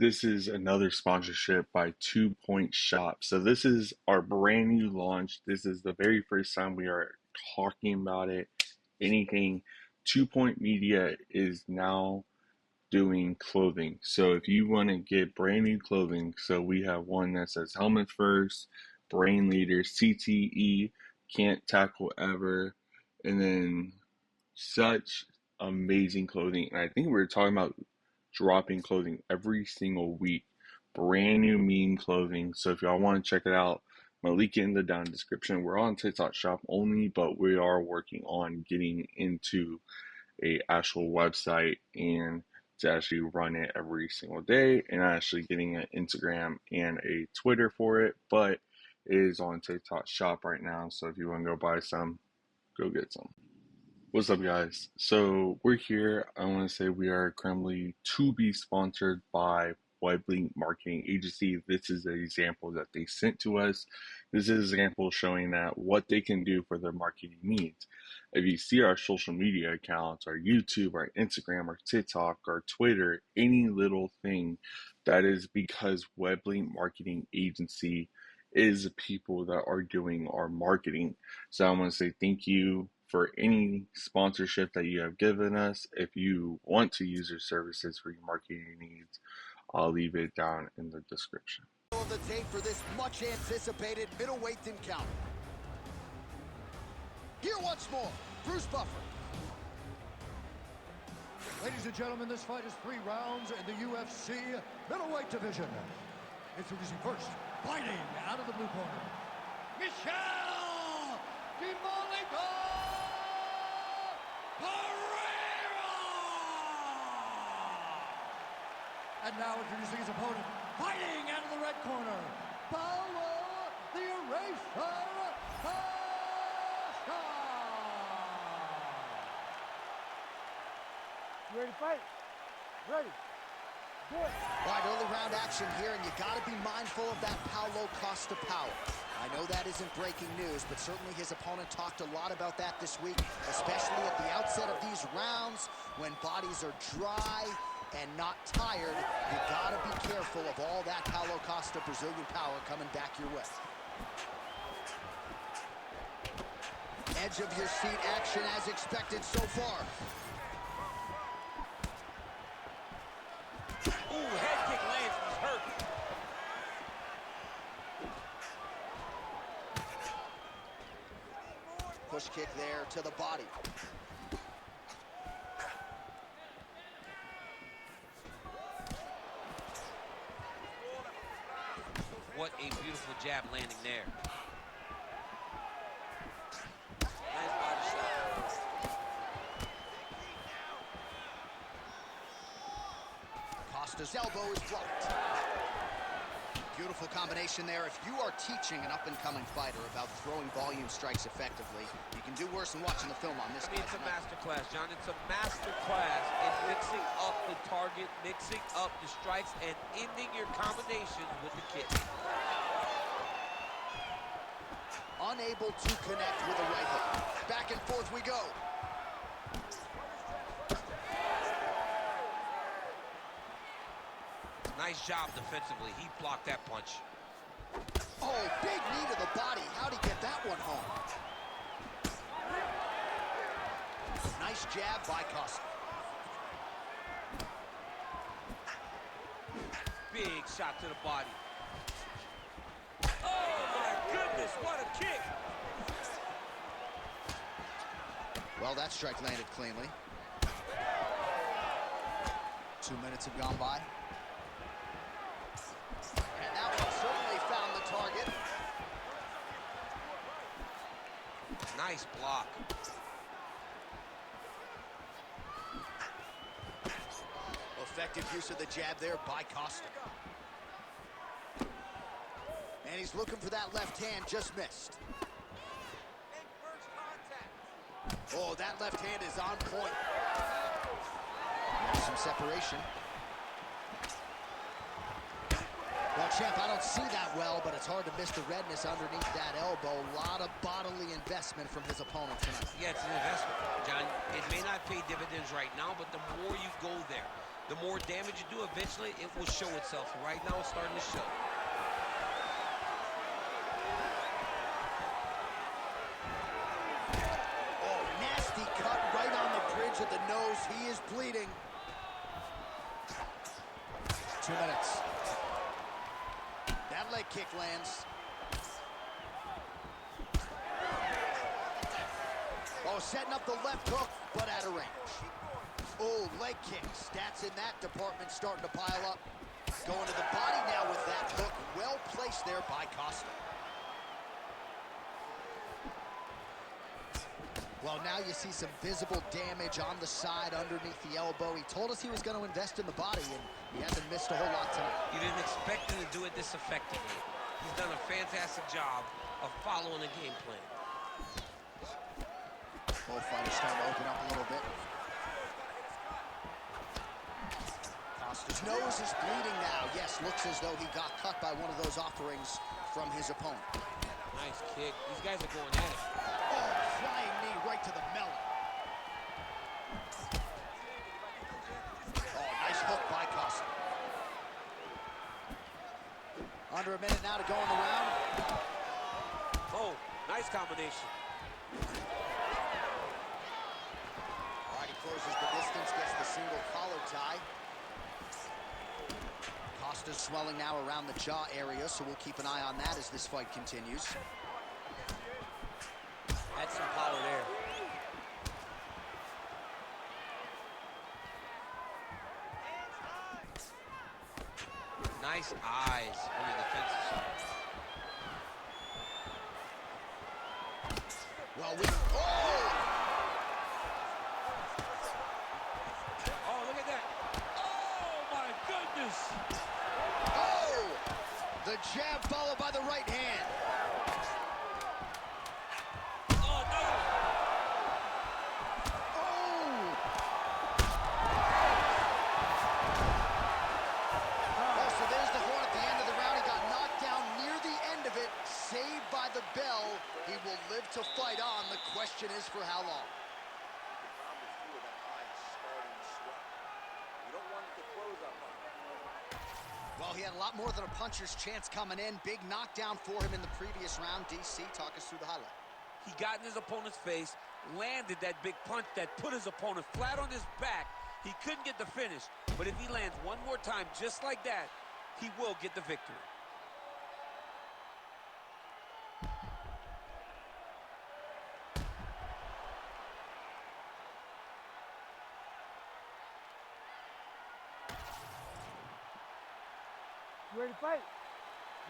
This is another sponsorship by 2 Point Shop. So this is our brand new launch. This is the very first time we are talking about it. Anything. 2 Point Media is now doing clothing. So if you want to get brand new clothing, so we have one that says Helmet First, Brain Leader, CTE, Can't Tackle Ever, and then such amazing clothing. And I think we were talking about dropping clothing every single week. Brand new meme clothing. So if y'all want to check it out, I'm gonna link it in the down description. We're on TikTok Shop only, but we are working on getting into a actual website and to actually run it every single day, and actually getting an Instagram and a Twitter for it. But it is on TikTok Shop right now. So if you want to go buy some, go get some. What's up, guys? So we're here. I want to say we are currently to be sponsored by Weblink Marketing Agency. This is an example that they sent to us. This is an example showing that what they can do for their marketing needs. If you see our social media accounts, our YouTube, our Instagram, our TikTok, our Twitter, any little thing, that is because Weblink Marketing Agency is the people that are doing our marketing. So I want to say thank you for any sponsorship that you have given us. If you want to use your services for your marketing needs, I'll leave it down in the description. Of the tape for this much anticipated middleweight encounter. Here once more, Bruce Buffer. Ladies and gentlemen, this fight is 3 rounds in the UFC middleweight division. Introducing first, fighting out of the blue corner, Michelle DeMolico Pereira! And now introducing his opponent, fighting out of the red corner, Paulo the Eraser Costa! You ready to fight? Ready. Do it. All right, early round action here, and you got to be mindful of that Paulo Costa power. I know that isn't breaking news, but certainly his opponent talked a lot about that this week, especially at the outset of these rounds when bodies are dry and not tired. You got to be careful of all that Paulo Costa Brazilian power coming back your way. Edge of your seat action as expected so far. Ooh, head kick lands, he's hurt. Push kick there to the body. What a beautiful jab landing there. Nice body shot. Costa's elbow is blocked. Beautiful combination there. If you are teaching an up-and-coming fighter about throwing volume strikes effectively, you can do worse than watching the film on this. I mean, it's a master class, John. It's a master class in mixing up the target, mixing up the strikes, and ending your combinations with the kick. Unable to connect with a right hook. Back and forth we go. Nice job defensively. He blocked that punch. Oh, big knee to the body. How'd he get that one home? Nice jab by Costa. Big shot to the body. Oh, my goodness, what a kick. Well, that strike landed cleanly. 2 minutes have gone by. And that one certainly found the target. Nice block. Effective use of the jab there by Costa. And he's looking for that left hand, just missed. Oh, that left hand is on point. There's some separation. Well, champ, I don't see that well, but it's hard to miss the redness underneath that elbow. A lot of bodily investment from his opponent tonight. Yeah, it's an investment, John. It may not pay dividends right now, but the more you go there, The more damage you do, eventually it will show itself. Right now it's starting to show. Oh, nasty cut right on the bridge of the nose. He is bleeding. 2 minutes. That leg kick lands. Oh, setting up the left hook, but out of range. Oh, leg kick. Stats in that department starting to pile up. Going to the body now with that hook. Well placed there by Costa. Well, now you see some visible damage on the side underneath the elbow. He told us he was going to invest in the body, and he hasn't missed a whole lot tonight. You didn't expect him to do it this effectively. He's done a fantastic job of following the game plan. Both fighters starting to open up a little bit. Costa's nose is bleeding now. Yes, looks as though he got cut by one of those offerings from his opponent. Nice kick. These guys are going at it. Oh, flying knee right to the melon. Oh, nice hook by Costa. Under a minute now to go in the round. Oh, nice combination. All right, he closes the distance, gets the single collar tie. Costa's swelling now around the jaw area, so we'll keep an eye on that as this fight continues. That's some power there. Nice eyes on the defensive side. Well, oh! Oh, look at that. Oh, my goodness. Oh! The jab followed by the right hand. Oh, no. Oh! Oh, so there's the horn at the end of the round. He got knocked down near the end of it. Saved by the bell. He will live to fight on. The question is for how long. Well, he had a lot more than a puncher's chance coming in. Big knockdown for him in the previous round. DC, talk us through the highlight. He got in his opponent's face, landed that big punch that put his opponent flat on his back. He couldn't get the finish, but if he lands one more time just like that, he will get the victory. You ready to fight?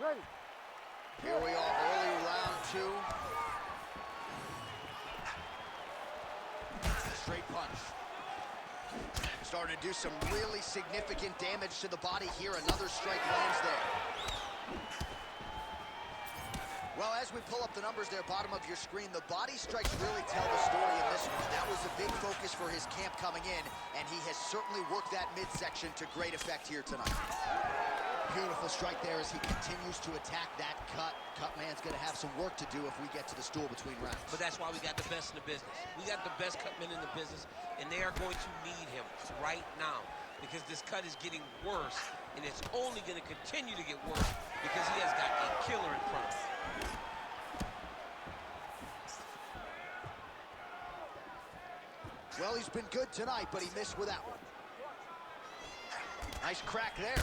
Ready. Here we are, early round 2. Straight punch. Starting to do some really significant damage to the body here. Another strike lands there. Well, as we pull up the numbers there, bottom of your screen, the body strikes really tell the story in this one. That was a big focus for his camp coming in, and he has certainly worked that midsection to great effect here tonight. Beautiful strike there as he continues to attack that cut. Cutman's going to have some work to do if we get to the stool between rounds. But that's why we got the best in the business. We got the best cutmen in the business, and they are going to need him right now because this cut is getting worse, and it's only going to continue to get worse because he has got a killer in front of him. Well, he's been good tonight, but he missed with that one. Nice crack there.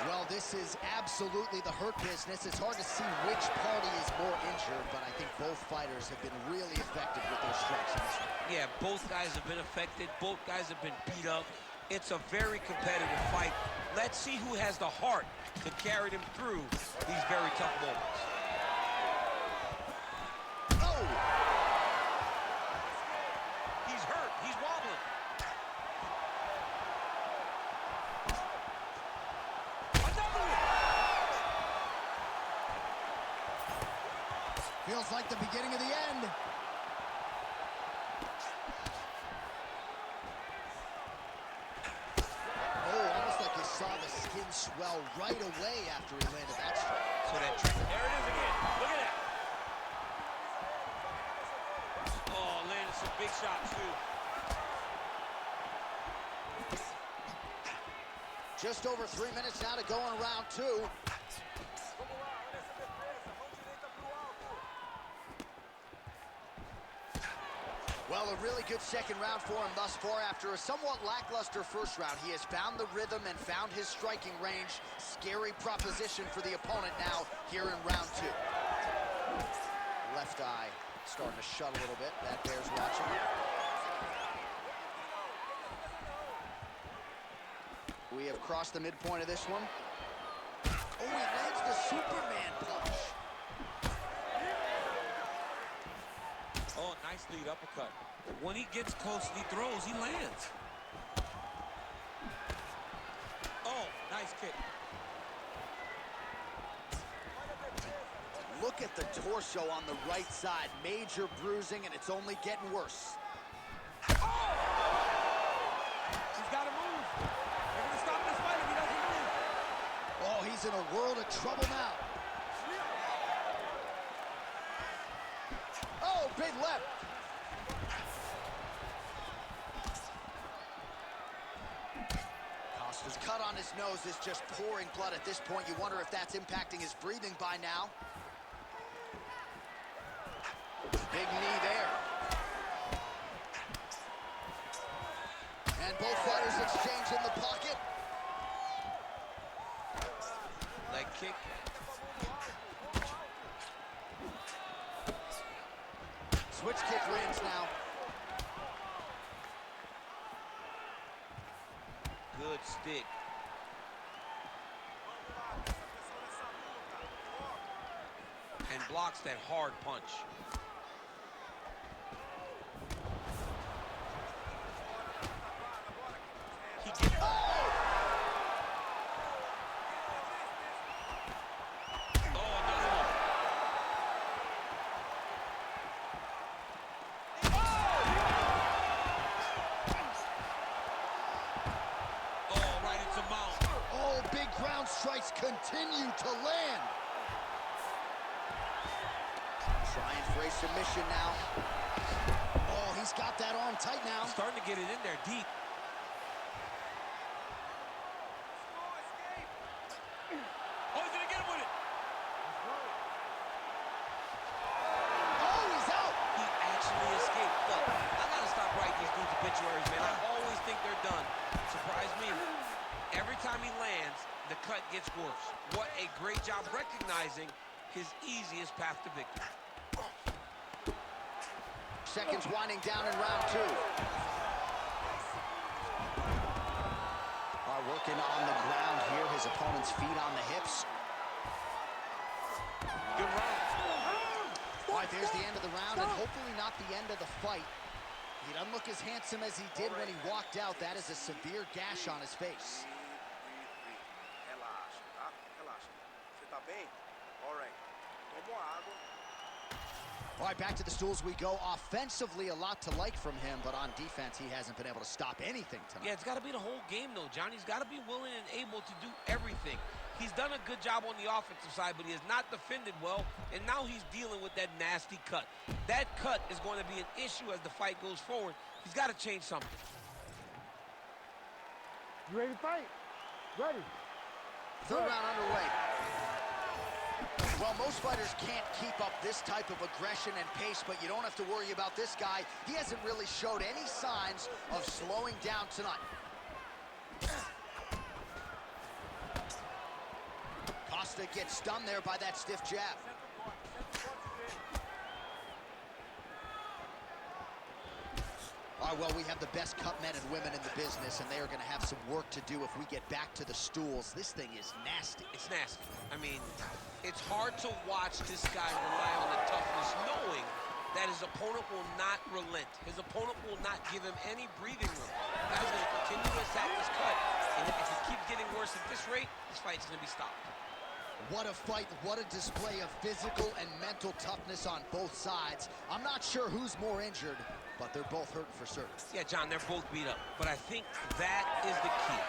Well, this is absolutely the hurt business. It's hard to see which party is more injured, but I think both fighters have been really effective with their strikes in this one. Yeah, both guys have been affected. Both guys have been beat up. It's a very competitive fight. Let's see who has the heart to carry them through these very tough moments. Oh! He's hurt. He's wobbling. Feels like the beginning of the end. Oh, almost like you saw the skin swell right away after he landed that strike. So that trick. There it is again. Look at that. Oh, landed some big shots, too. Just over 3 minutes now to go in round 2. Well, a really good second round for him thus far. After a somewhat lackluster first round, he has found the rhythm and found his striking range. Scary proposition for the opponent now here in round 2. Left eye starting to shut a little bit. That bears watching. We have crossed the midpoint of this one. Oh, he lands the Superman punch. Oh, nice lead uppercut. When he gets close and he throws, he lands. Oh, nice kick. Look at the torso on the right side. Major bruising, and it's only getting worse. Oh! He's got to move. They're going to stop this fight if he doesn't move. Oh, he's in a world of trouble now. Oh, big left. Costa's cut on his nose is just pouring blood at this point. You wonder if that's impacting his breathing by now. Big knee there. And both fighters exchange in the pocket. Leg kick. Switch kick lands now. Good stick. And blocks that hard punch. He gets... Oh! Oh, another one. Oh, right into mount. Oh, big ground strikes continue to land. Trying for a submission now. Oh, he's got that arm tight now. Starting to get it in there deep. Oh, he's gonna get him with it. Oh, he's out. He actually escaped. Look, I gotta stop writing these dudes obituaries, man. I always think they're done. Surprise me. Every time he lands, the cut gets worse. What a great job recognizing his easiest path to victory. Seconds winding down in round 2. Working on the ground here. His opponent's feet on the hips. Good round. All right, there's the end of the round, and hopefully not the end of the fight. He doesn't look as handsome as he did when he walked out. That is a severe gash on his face. Relaxa, tá? Relaxa. Você tá bem? All right. Toma água. All right, back to the stools we go. Offensively, a lot to like from him, but on defense, he hasn't been able to stop anything tonight. Yeah, it's got to be the whole game, though, John. He's got to be willing and able to do everything. He's done a good job on the offensive side, but he has not defended well, and now he's dealing with that nasty cut. That cut is going to be an issue as the fight goes forward. He's got to change something. You ready to fight? Ready. Third round underway. Well, most fighters can't keep up this type of aggression and pace, but you don't have to worry about this guy. He hasn't really showed any signs of slowing down tonight. Costa gets stunned there by that stiff jab. All right, well, we have the best cut men and women in the business, and they are going to have some work to do if we get back to the stools. This thing is nasty. It's nasty. I mean, it's hard to watch this guy rely on the toughness, knowing that his opponent will not relent. His opponent will not give him any breathing room. The guy's going to continue to attack this cut, and if it keeps getting worse at this rate, this fight's going to be stopped. What a fight, what a display of physical and mental toughness on both sides. I'm not sure who's more injured, but they're both hurting for certain. Yeah, John, they're both beat up, but I think that is the key.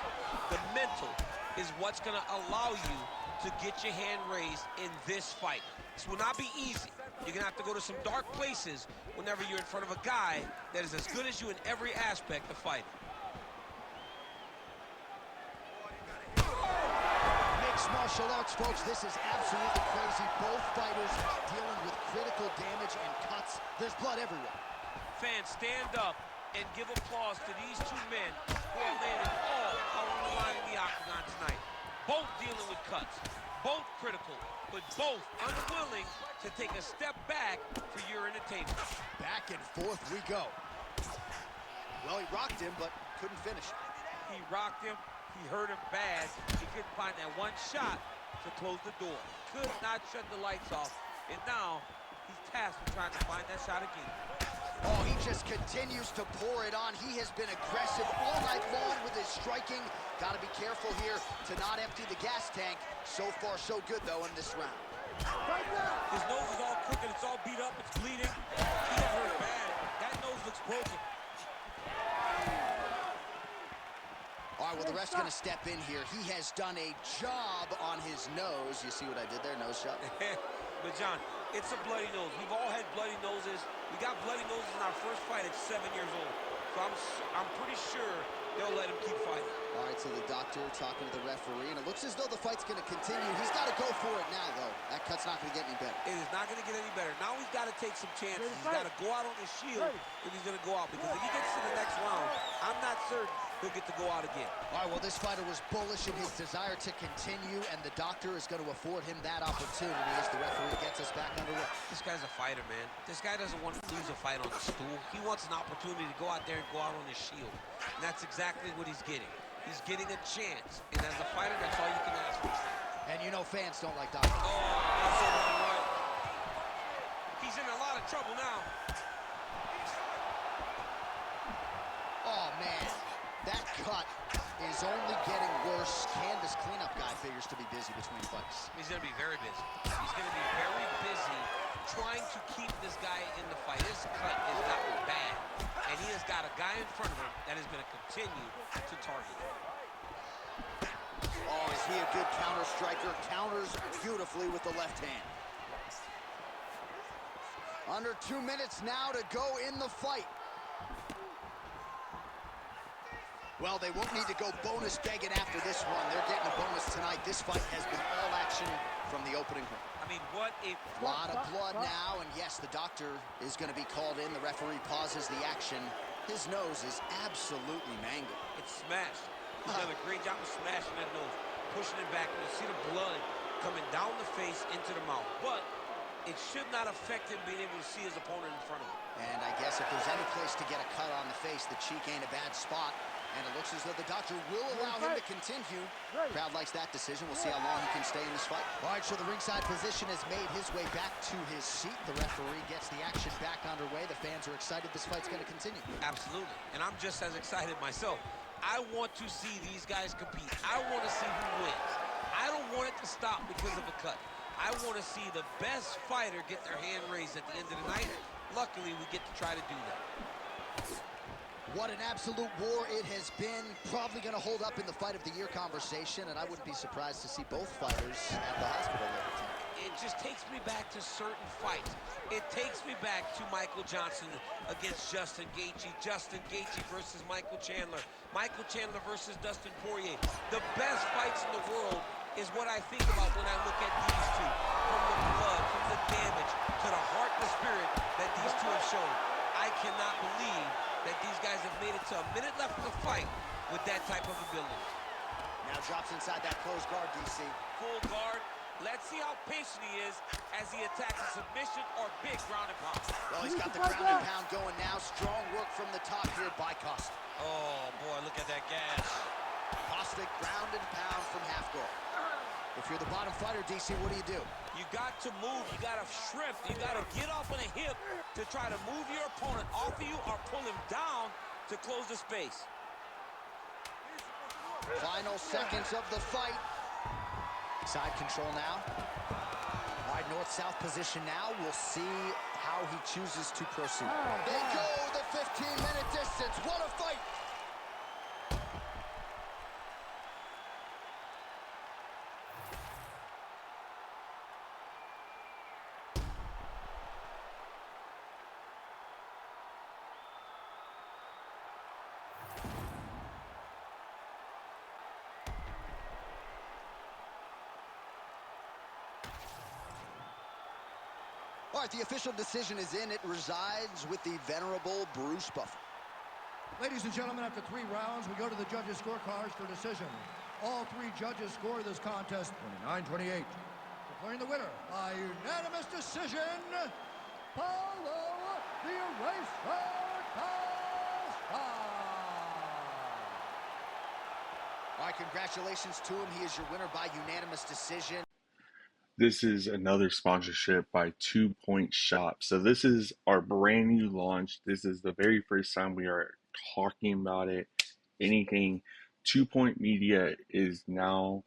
The mental is what's going to allow you to get your hand raised in this fight. This will not be easy. You're going to have to go to some dark places whenever you're in front of a guy that is as good as you in every aspect of fighting. martial arts, folks. This is absolutely crazy. Both fighters dealing with critical damage and cuts. There's blood everywhere. Fans, stand up and give applause to these two men who are laying it all out on the line in the octagon tonight. Both dealing with cuts, both critical, but both unwilling to take a step back for your entertainment. Back and forth we go. Well, he rocked him, but couldn't finish. He rocked him. He hurt him bad. He couldn't find that one shot to close the door. Could not shut the lights off. And now he's tasked with trying to find that shot again. Oh, he just continues to pour it on. He has been aggressive all night long with his striking. Got to be careful here to not empty the gas tank. So far, so good, though, in this round. His nose is all crooked. It's all beat up. It's bleeding. He got hurt bad. That nose looks broken. All right, well, the ref's going to step in here. He has done a job on his nose. You see what I did there? Nose shot. But, John, it's a bloody nose. We've all had bloody noses. We got bloody noses in our first fight at 7 years old. So I'm pretty sure they'll let him keep fighting. All right, so the doctor talking to the referee, and it looks as though the fight's going to continue. He's got to go for it now, though. That cut's not going to get any better. It is not going to get any better. Now he's got to take some chances. He's got to go out on his shield if he's going to go out. Because if he gets to the next round, I'm not certain he'll get to go out again. All right, well, this fighter was bullish in his desire to continue, and the doctor is going to afford him that opportunity as the referee gets us back underway. This guy's a fighter, man. This guy doesn't want to lose a fight on the stool. He wants an opportunity to go out there and go out on his shield. And that's exactly what he's getting. He's getting a chance. And as a fighter, that's all you can ask for. And you know fans don't like doctors. Oh, that's so right. He's in a lot of trouble now. Oh, man. That cut is only getting worse. Candace cleanup guy figures to be busy between fights. He's going to be very busy. He's going to be very busy trying to keep this guy in the fight. His cut is not bad. And he has got a guy in front of him that is going to continue to target him. Oh, is he a good counter striker? Counters beautifully with the left hand. Under 2 minutes now to go in the fight. Well, they won't need to go bonus begging after this one. They're getting a bonus tonight. This fight has been all action from the opening round. I mean, what a lot of blood now, and yes, the doctor is going to be called in. The referee pauses the action. His nose is absolutely mangled. It's smashed. He's done a great job of smashing that nose, pushing it back. You see the blood coming down the face into the mouth. But it should not affect him being able to see his opponent in front of him. And I guess if there's any place to get a cut on the face, the cheek ain't a bad spot. And it looks as though the doctor will allow him to continue. Crowd likes that decision. We'll see how long he can stay in this fight. All right, so the ringside physician has made his way back to his seat. The referee gets the action back underway. The fans are excited this fight's going to continue. Absolutely. And I'm just as excited myself. I want to see these guys compete. I want to see who wins. I don't want it to stop because of a cut. I want to see the best fighter get their hand raised at the end of the night. Luckily, we get to try to do that. What an absolute war it has been. Probably going to hold up in the fight of the year conversation, and I wouldn't be surprised to see both fighters at the hospital later tonight. It just takes me back to certain fights. It takes me back to Michael Johnson against Justin Gaethje. Justin Gaethje versus Michael Chandler. Michael Chandler versus Dustin Poirier. The best fights in the world is what I think about when I look at these two. From the blood, from the damage, to the heart and the spirit that these two have shown. I cannot believe that these guys have made it to a minute left in the fight with that type of ability. Now drops inside that closed guard, DC. Full guard. Let's see how patient he is as he attacks a submission or big ground and pound. Well, he's got the ground and pound going now. Strong work from the top here by Costa. Oh, boy, look at that gash. Costa ground and pound from half guard. If you're the bottom fighter, DC, what do? You got to move. You got to shrimp. You got to get off on a hip to try to move your opponent off of you or pull him down to close the space. Final seconds of the fight. Side control now. Wide north-south position now. We'll see how he chooses to proceed. They go the 15-minute distance. What a fight! right, the official decision is in. It resides with the venerable Bruce Buffer. Ladies and gentlemen, after 3 rounds, we go to the judges' scorecards for decision. All 3 judges score this contest 29-28. Declaring the winner by unanimous decision, Paulo the Eraser Costa. All right, congratulations to him. He is your winner by unanimous decision. This is another sponsorship by 2 Point Shop. So this is our brand new launch. This is the very first time we are talking about it. Anything. 2 Point Media is now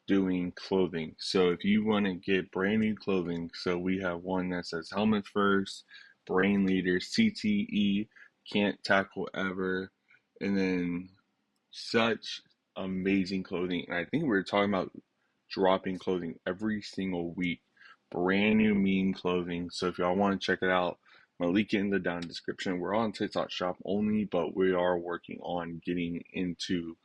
doing clothing. So if you want to get brand new clothing, so we have one that says Helmet First, Brain Leader, CTE, Can't Tackle Ever, and then such amazing clothing. And I think we were talking about dropping clothing every single week. Brand new mean clothing. So if y'all want to check it out, I'm going to link it in the down description. We're on TikTok Shop only, but we are working on getting into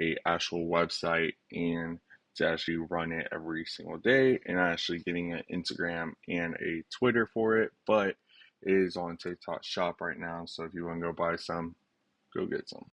a actual website and to actually run it every single day, and actually getting an Instagram and a Twitter for it. But it is on TikTok Shop right now. So if you want to go buy some, go get some.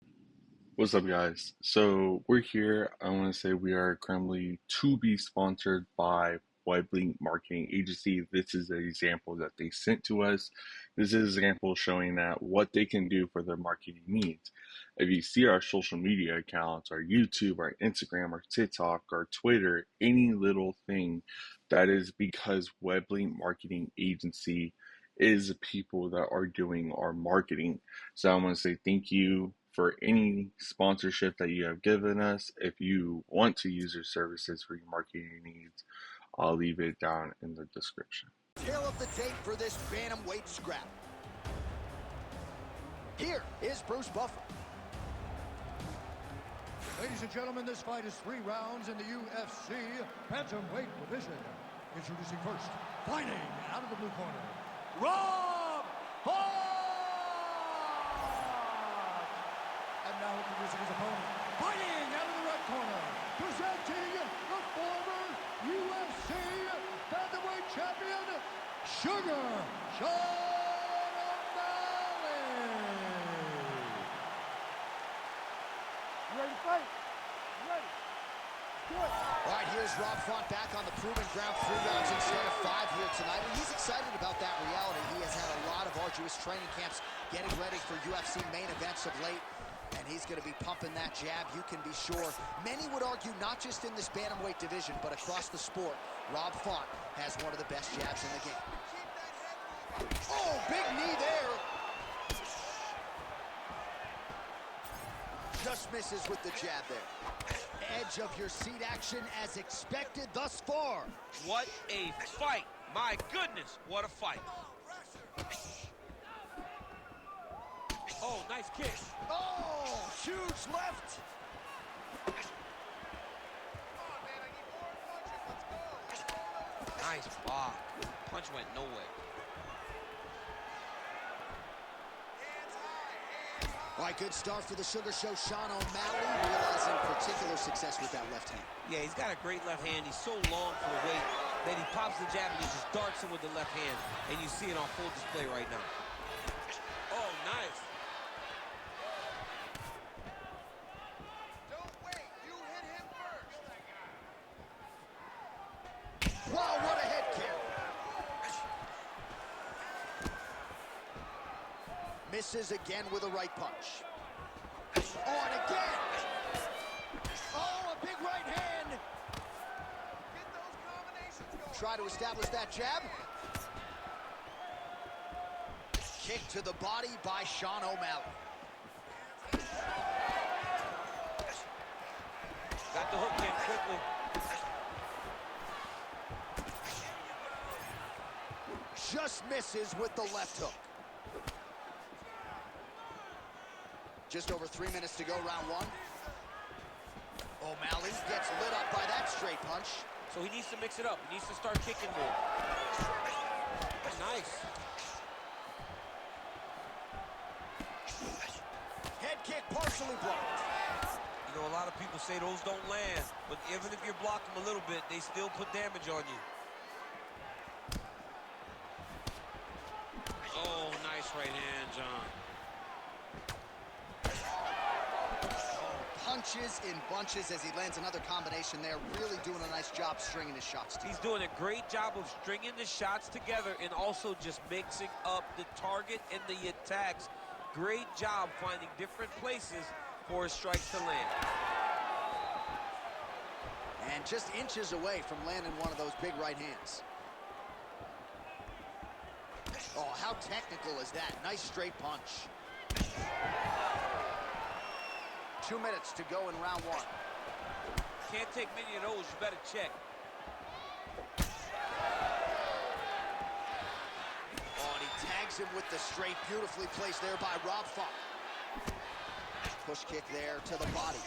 What's up, guys? So we're here. I want to say we are currently to be sponsored by Weblink Marketing Agency. This is an example that they sent to us. This is an example showing that what they can do for their marketing needs. If you see our social media accounts, our YouTube, our Instagram, our TikTok, our Twitter, any little thing, that is because Weblink Marketing Agency is the people that are doing our marketing. So I want to say thank you for any sponsorship that you have given us. If you want to use your services for your marketing needs, I'll leave it down in the description. Tail of the tape for this bantamweight scrap. Here is Bruce Buffer. Ladies and gentlemen, this fight is 3 rounds in the UFC bantamweight division. Introducing first, fighting out of the blue corner, Rob Hart! And now introducing his opponent, fighting out of the red corner, presenting the former UFC bantamweight champion, Sugar Sean O'Malley. You ready to fight? You ready? Do it. All right, here's Rob Font back on the proven ground, 3 rounds instead of 5 here tonight. And he's excited about that reality. He has had a lot of arduous training camps getting ready for UFC main events of late. And he's going to be pumping that jab, you can be sure. Many would argue not just in this bantamweight division, but across the sport, Rob Font has one of the best jabs in the game. Oh, big knee there. Just misses with the jab there. Edge of your seat action as expected thus far. What a fight. My goodness, what a fight. Oh, nice kick. Oh, huge left. Nice block. Punch went nowhere. All right, good start for the Sugar Show, Sean O'Malley, realizing particular success with that left hand. Yeah, he's got a great left hand. He's so long for the weight that he pops the jab and he just darts him with the left hand. And you see it on full display right now. Oh, nice. Don't wait. You hit him first. Wow, what a head kick. Misses again with a right punch. Oh, and again. Oh, a big right hand. Get those combinations going. Try to establish that jab. Kick to the body by Sean O'Malley. Got the hook in quickly. Just misses with the left hook. Just over 3 minutes to go, round 1. O'Malley gets lit up by that straight punch. So he needs to mix it up. He needs to start kicking more. Nice. Head kick partially blocked. You know, a lot of people say those don't land, but even if you're blocking them a little bit, they still put damage on you. Nice right hand, John. Punches in bunches as he lands another combination there. Really doing a nice job stringing his shots together. He's doing a great job of stringing the shots together and also just mixing up the target and the attacks. Great job finding different places for his strikes to land. And just inches away from landing one of those big right hands. Oh, how technical is that? Nice straight punch. 2 minutes to go in round one. Can't take many of those, you better check. Oh, and he tags him with the straight, beautifully placed there by Rob Font. Push kick there to the body.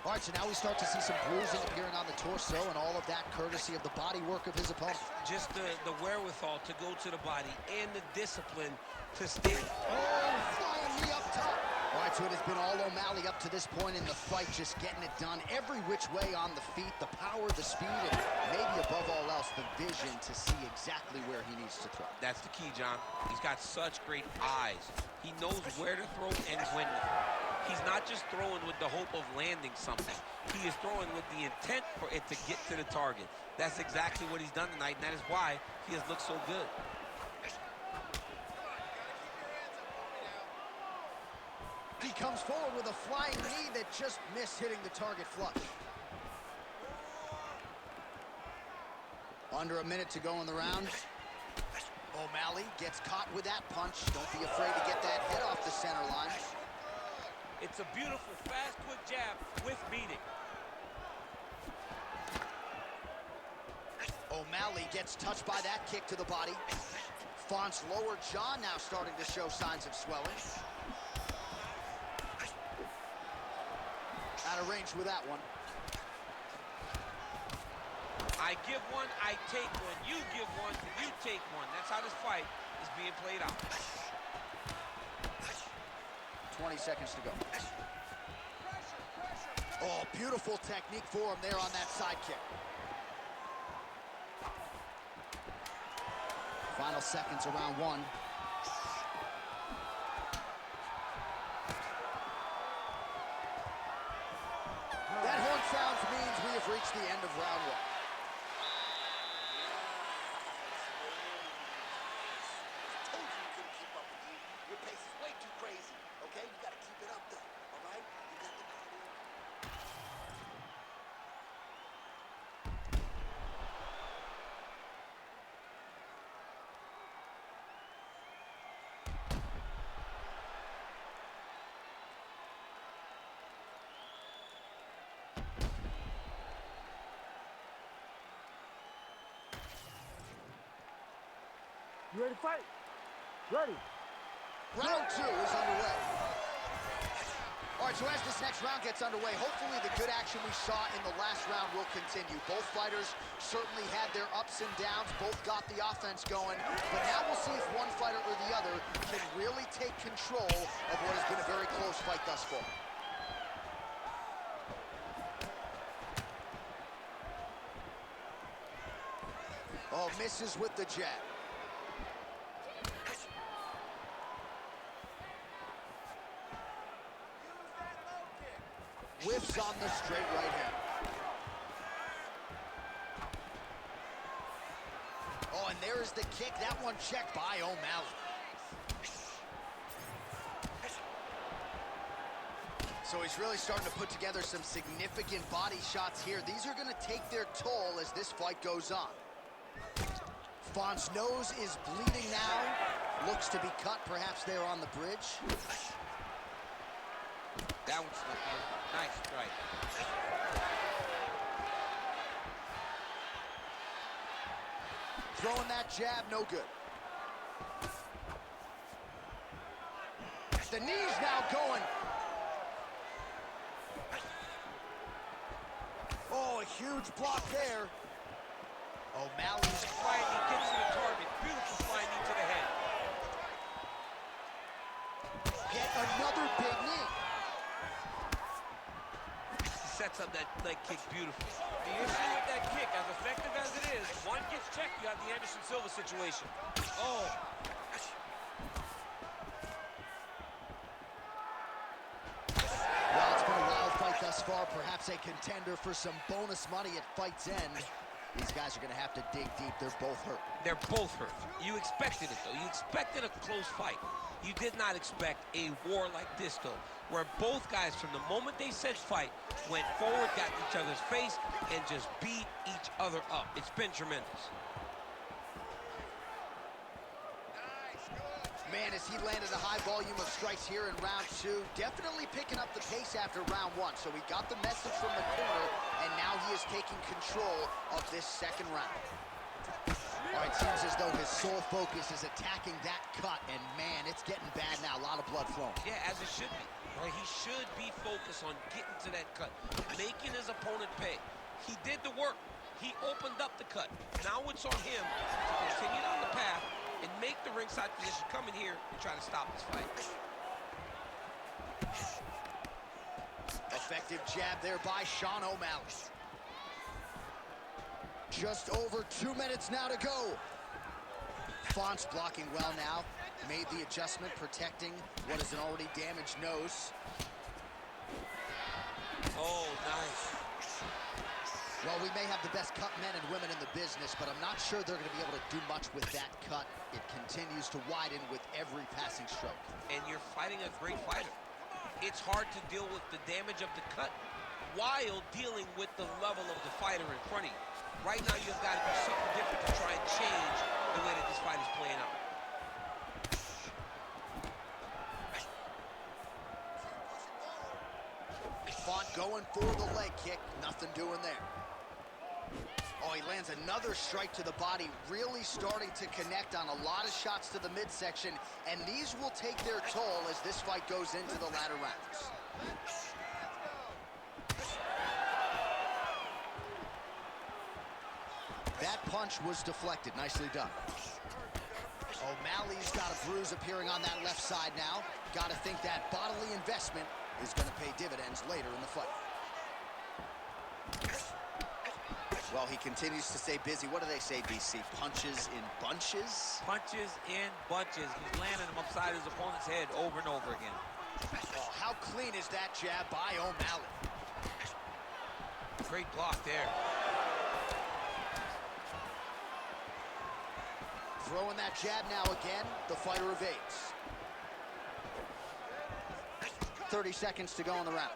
All right, so now we start to see some bruising appearing on the torso, and all of that courtesy of the body work of his opponent. Just the wherewithal to go to the body and the discipline to stay. Oh, flying knee up top. All right, so it has been all O'Malley up to this point in the fight, just getting it done every which way on the feet, the power, the speed, and maybe above all else, the vision to see exactly where he needs to throw. That's the key, John. He's got such great eyes. He knows where to throw and when to throw. He's not just throwing with the hope of landing something. He is throwing with the intent for it to get to the target. That's exactly what he's done tonight, and that is why he has looked so good. He comes forward with a flying knee that just missed hitting the target flush. Under a minute to go in the round. O'Malley gets caught with that punch. Don't be afraid to get that hit off the center line. It's a beautiful, fast, quick jab with meaning. O'Malley gets touched by that kick to the body. Font's lower jaw now starting to show signs of swelling. Out of range with that one. I give one, I take one. You give one, you take one. That's how this fight is being played out. 20 seconds to go. Oh, beautiful technique for him there on that side kick. Final seconds of round one. That horn sounds means we have reached the end of round one. Told you couldn't keep up with you. Your pace is way too crazy. Okay, you gotta keep it up though. All right, you got the cardio. You ready to fight? Ready. Round two is underway. All right, so as this next round gets underway, hopefully the good action we saw in the last round will continue. Both fighters certainly had their ups and downs, both got the offense going, but now we'll see if one fighter or the other can really take control of what has been a very close fight thus far. Oh, misses with the jab. Whiffs on the straight right hand. Oh, and there is the kick. That one checked by O'Malley. So he's really starting to put together some significant body shots here. These are going to take their toll as this fight goes on. Font's nose is bleeding now. Looks to be cut, perhaps there on the bridge. That one's nice strike. Throwing that jab, no good. The knee's now going. Oh, a huge block there. O'Malley's Flying knee gets to the target. Beautiful flying knee to the head. Yet another big knee. sets up that leg kick beautifully. The issue with that kick, as effective as it is, one gets checked, you have the Anderson Silva situation. Oh. Well, it's been a wild fight thus far. Perhaps a contender for some bonus money at fight's end. These guys are going to have to dig deep. They're both hurt. They're both hurt. You expected it, though. You expected a close fight. You did not expect a war like this, though, where both guys, from the moment they said fight, went forward, got in each other's face, and just beat each other up. It's been tremendous. Man, as he landed a high volume of strikes here in round two, definitely picking up the pace after round one. So he got the message from the corner, and now he is taking control of this second round. All right, seems as though his sole focus is attacking that cut, and man, it's getting bad now. A lot of blood flowing. Yeah, as it should be. Right? He should be focused on getting to that cut, making his opponent pay. He did the work. He opened up the cut. Now it's on him to continue down the path and make the ringside position, come in here and try to stop this fight. Effective jab there by Sean O'Malley. Just over 2 minutes now to go. Font's blocking well now. Made the adjustment, protecting what is an already damaged nose. Oh, nice. Well, we may have the best cut men and women in the business, but I'm not sure they're going to be able to do much with that cut. It continues to widen with every passing stroke. And you're fighting a great fighter. It's hard to deal with the damage of the cut while dealing with the level of the fighter in front of you. Right now, you've got to do something different to try and change the way that this fight is playing out. Font going for the leg kick. Nothing doing there. Oh, he lands another strike to the body, really starting to connect on a lot of shots to the midsection, and these will take their toll as this fight goes into the latter rounds. That punch was deflected. Nicely done. O'Malley's got a bruise appearing on that left side now. Got to think that bodily investment is going to pay dividends later in the fight. Well, he continues to stay busy. What do they say, BC? Punches in bunches? Punches in bunches. He's landing them upside his opponent's head over and over again. Oh, how clean is that jab by O'Malley? Great block there. Throwing that jab now again. The fighter evades. 30 seconds to go in the round.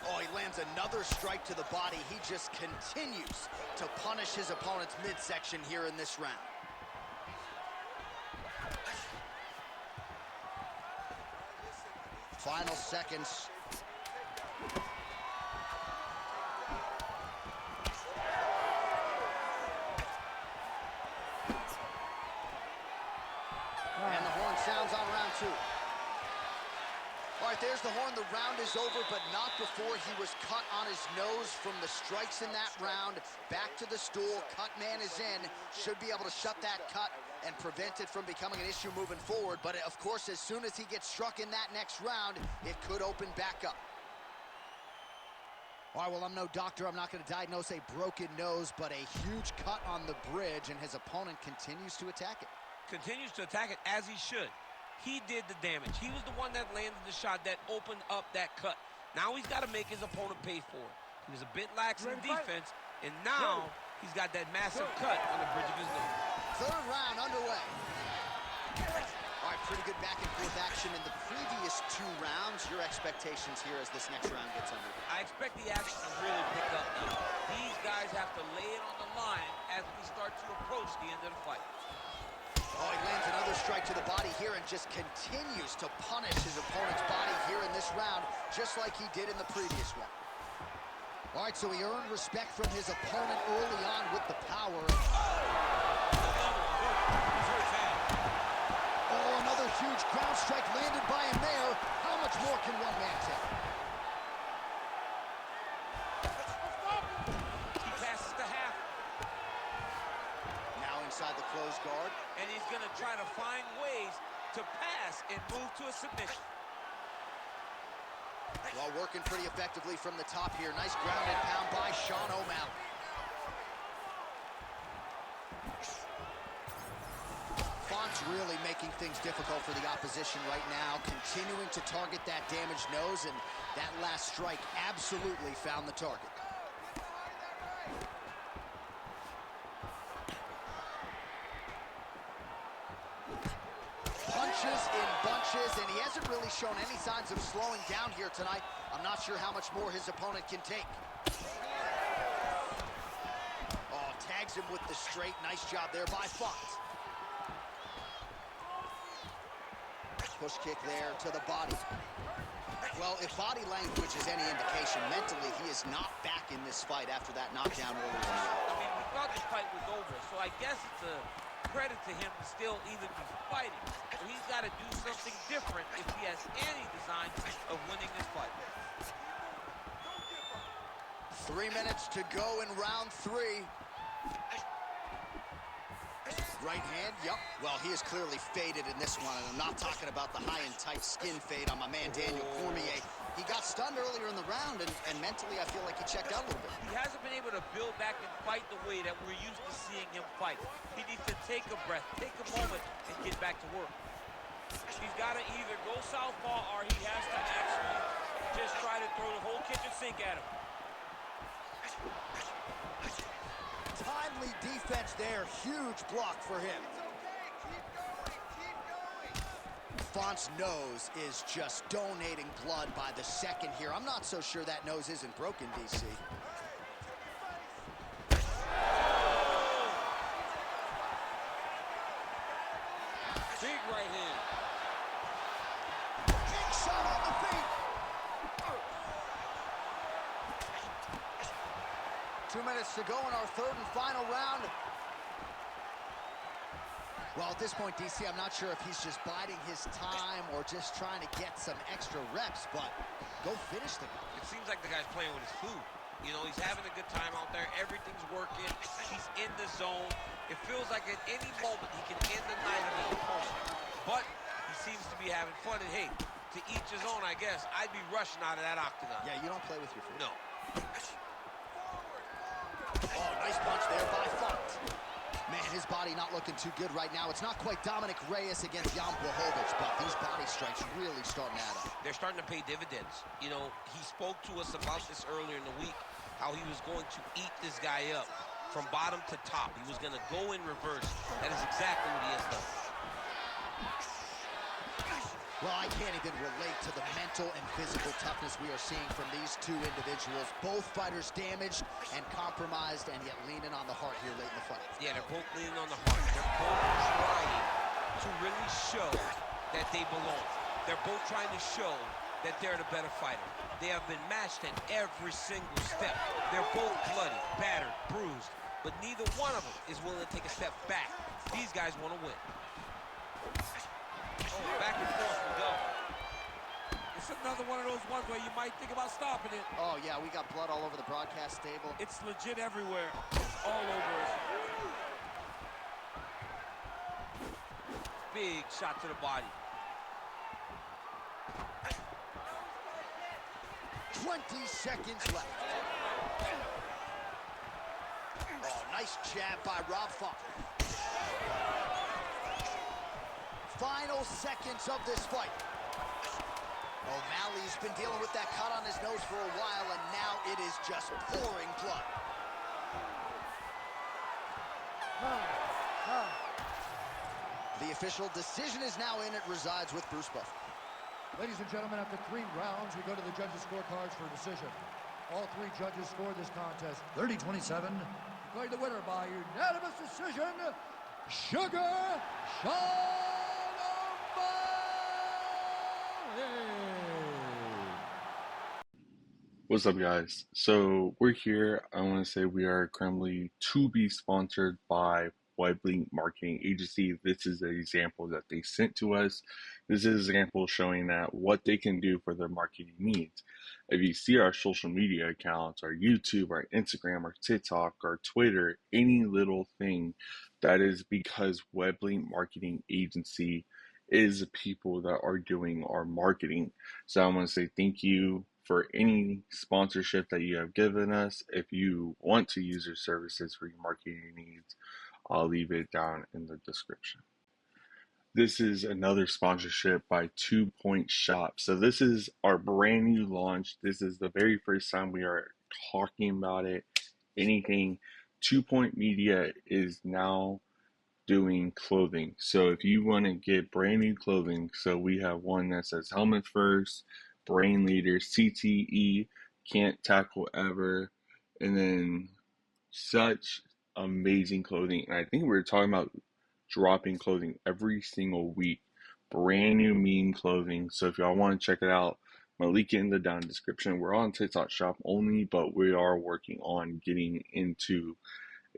Oh, he lands another strike to the body. He just continues to punish his opponent's midsection here in this round. Final seconds. And the horn sounds on round two. All right, there's the horn. The round is over, but not before he was cut on his nose from the strikes in that round. Back to the stool. Cut man is in. Should be able to shut that cut and prevent it from becoming an issue moving forward. But, of course, as soon as he gets struck in that next round, it could open back up. All right, well, I'm no doctor. I'm not going to diagnose a broken nose, but a huge cut on the bridge, and his opponent continues to attack it. Continues to attack it as he should. He did the damage. He was the one that landed the shot that opened up that cut. Now he's got to make his opponent pay for it. He was a bit lax in defense, and now he's got that massive cut on the bridge of his nose. Third round underway. All right, pretty good back and forth action in the previous two rounds. Your expectations here as this next round gets underway? I expect the action to really pick up now. These guys have to lay it on the line as we start to approach the end of the fight. Oh, he lands another strike to the body here and just continues to punish his opponent's body here in this round, just like he did in the previous one. All right, so he earned respect from his opponent early on with the power. Oh, another huge ground strike landed by him there. How much more can one man take? He passes the half. Now inside the closed guard. And he's going to try to find ways to pass and move to a submission. Well, working pretty effectively from the top here. Nice ground and pound by Sean O'Malley. Font's really making things difficult for the opposition right now, continuing to target that damaged nose, and that last strike absolutely found the target. Punches in bunches, and he hasn't really shown any signs of slowing down here tonight. I'm not sure how much more his opponent can take. Oh, tags him with the straight. Nice job there by Font. Push kick there to the body. Well, if body language is any indication, mentally he is not back in this fight after that knockdown earlier in the year. I mean, we thought the fight was over, so I guess it's a credit to him to still even be fighting. So he's got to do something different if he has any design of winning this fight. 3 minutes to go in round 3. Right hand, yep. Well, he is clearly faded in this one, and I'm not talking about the high and tight skin fade on my man Daniel Cormier. He got stunned earlier in the round, and mentally I feel like he checked out a little bit. He hasn't been able to build back and fight the way that we're used to seeing him fight. He needs to take a breath, take a moment, and get back to work. He's got to either go southpaw or he has to actually just try to throw the whole kitchen sink at him. Timely defense there, huge block for him. Font's nose is just donating blood by the second here. I'm not so sure that nose isn't broken, DC. Big right hand. Big shot on the feet. 2 minutes to go in our third and final round. Well, at this point, DC, I'm not sure if he's just biding his time or just trying to get some extra reps, but go finish the guy. It seems like the guy's playing with his food. You know, he's having a good time out there. Everything's working. He's in the zone. It feels like at any moment he can end the night of his opponent. But he seems to be having fun. And hey, to each his own, I guess. I'd be rushing out of that octagon. Yeah, you don't play with your food. No. Oh, nice punch there by Font. Man, his body not looking too good right now. It's not quite Dominic Reyes against Jan Blachowicz, but these body strikes really starting to add up. They're starting to pay dividends. You know, he spoke to us about this earlier in the week, how he was going to eat this guy up from bottom to top. He was going to go in reverse. That is exactly what he has done. Well, I can't even relate to the mental and physical toughness we are seeing from these two individuals. Both fighters damaged and compromised, and yet leaning on the heart here late in the fight. Yeah, they're both leaning on the heart. They're both trying to really show that they belong. They're both trying to show that they're the better fighter. They have been matched at every single step. They're both bloody, battered, bruised, but neither one of them is willing to take a step back. These guys want to win. Oh, back and forth we go. It's another one of those ones where you might think about stopping it. Oh, yeah, we got blood all over the broadcast table. It's legit everywhere. It's all over us. Big shot to the body. 20 seconds left. Oh, nice jab by Rob Font. Final seconds of this fight. O'Malley's been dealing with that cut on his nose for a while, and now it is just pouring blood. The official decision is now in. It resides with Bruce Buffer. Ladies and gentlemen, after 3 rounds, we go to the judges' scorecards for a decision. All 3 judges scored this contest 30-27. Declared the winner by unanimous decision, Sugar Sean O'Malley. What's up, guys? So we're here. I want to say we are currently to be sponsored by Weblink Marketing Agency. This is an example that they sent to us. This is an example showing that what they can do for their marketing needs. If you see our social media accounts, our YouTube, our Instagram, our TikTok, our Twitter, any little thing, that is because Weblink Marketing Agency is the people that are doing our marketing. So I want to say thank you for any sponsorship that you have given us. If you want to use your services for your marketing needs, I'll leave it down in the description. This is another sponsorship by 2 Point Shop. So this is our brand new launch. This is the very first time we are talking about it. Anything. 2 Point Media is now doing clothing. So if you want to get brand new clothing, so we have one that says Helmet First, Brain Leader, CTE, Can't Tackle Ever, and then such amazing clothing. And I think we were talking about dropping clothing every single week. Brand new meme clothing. So if y'all want to check it out, I'm gonna link it in the down description. We're on TikTok Shop only, but we are working on getting into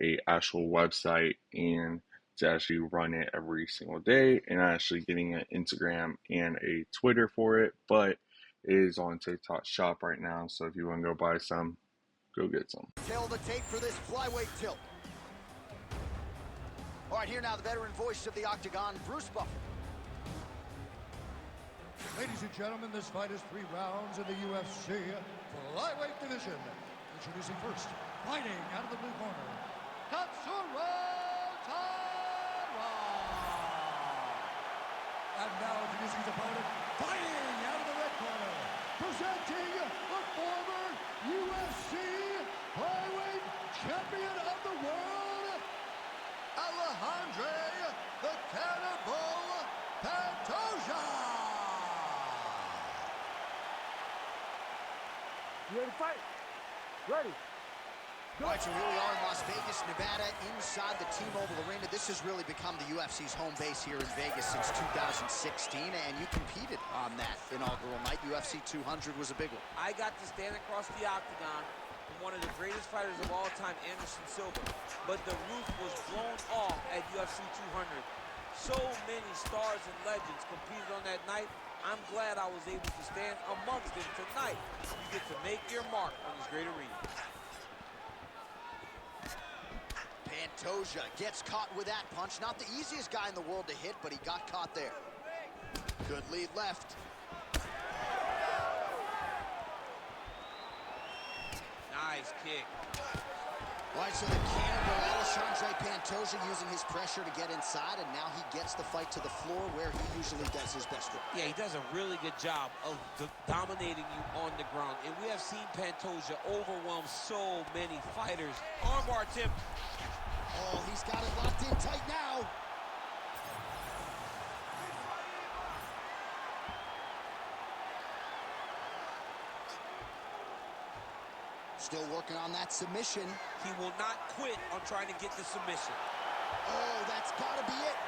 a actual website and to actually run it every single day, and actually getting an Instagram and a Twitter for it. But it is on TikTok Shop right now. So if you want to go buy some, go get some. Tail the tape for this flyweight tilt. All right, here now the veteran voice of the Octagon, Bruce Buffer. Ladies and gentlemen, this fight is 3 rounds in the UFC flyweight division. Introducing first, fighting out of the blue corner, Katsura Tara. And now introducing his opponent, fighting out of the red corner, presenting the former UFC flyweight champion of the world, Alejandro the Cannibal Pantoja. You ready to fight? Ready. All right, so here we are in Las Vegas, Nevada, inside the T-Mobile Arena. This has really become the UFC's home base here in Vegas since 2016, and you competed on that inaugural night. UFC 200 was a big one. I got to stand across the octagon from one of the greatest fighters of all time, Anderson Silva. But the roof was blown off at UFC 200. So many stars and legends competed on that night. I'm glad I was able to stand amongst them tonight. You get to make your mark on this great arena. Pantoja gets caught with that punch. Not the easiest guy in the world to hit, but he got caught there. Good lead left. Nice kick. All right, so the cannibal Alejandro Pantoja using his pressure to get inside, and now he gets the fight to the floor where he usually does his best work. Yeah, he does a really good job of dominating you on the ground. And we have seen Pantoja overwhelm so many fighters. Armbar attempt. Oh, he's got it locked in tight now. Still working on that submission. He will not quit on trying to get the submission. Oh, that's got to be it.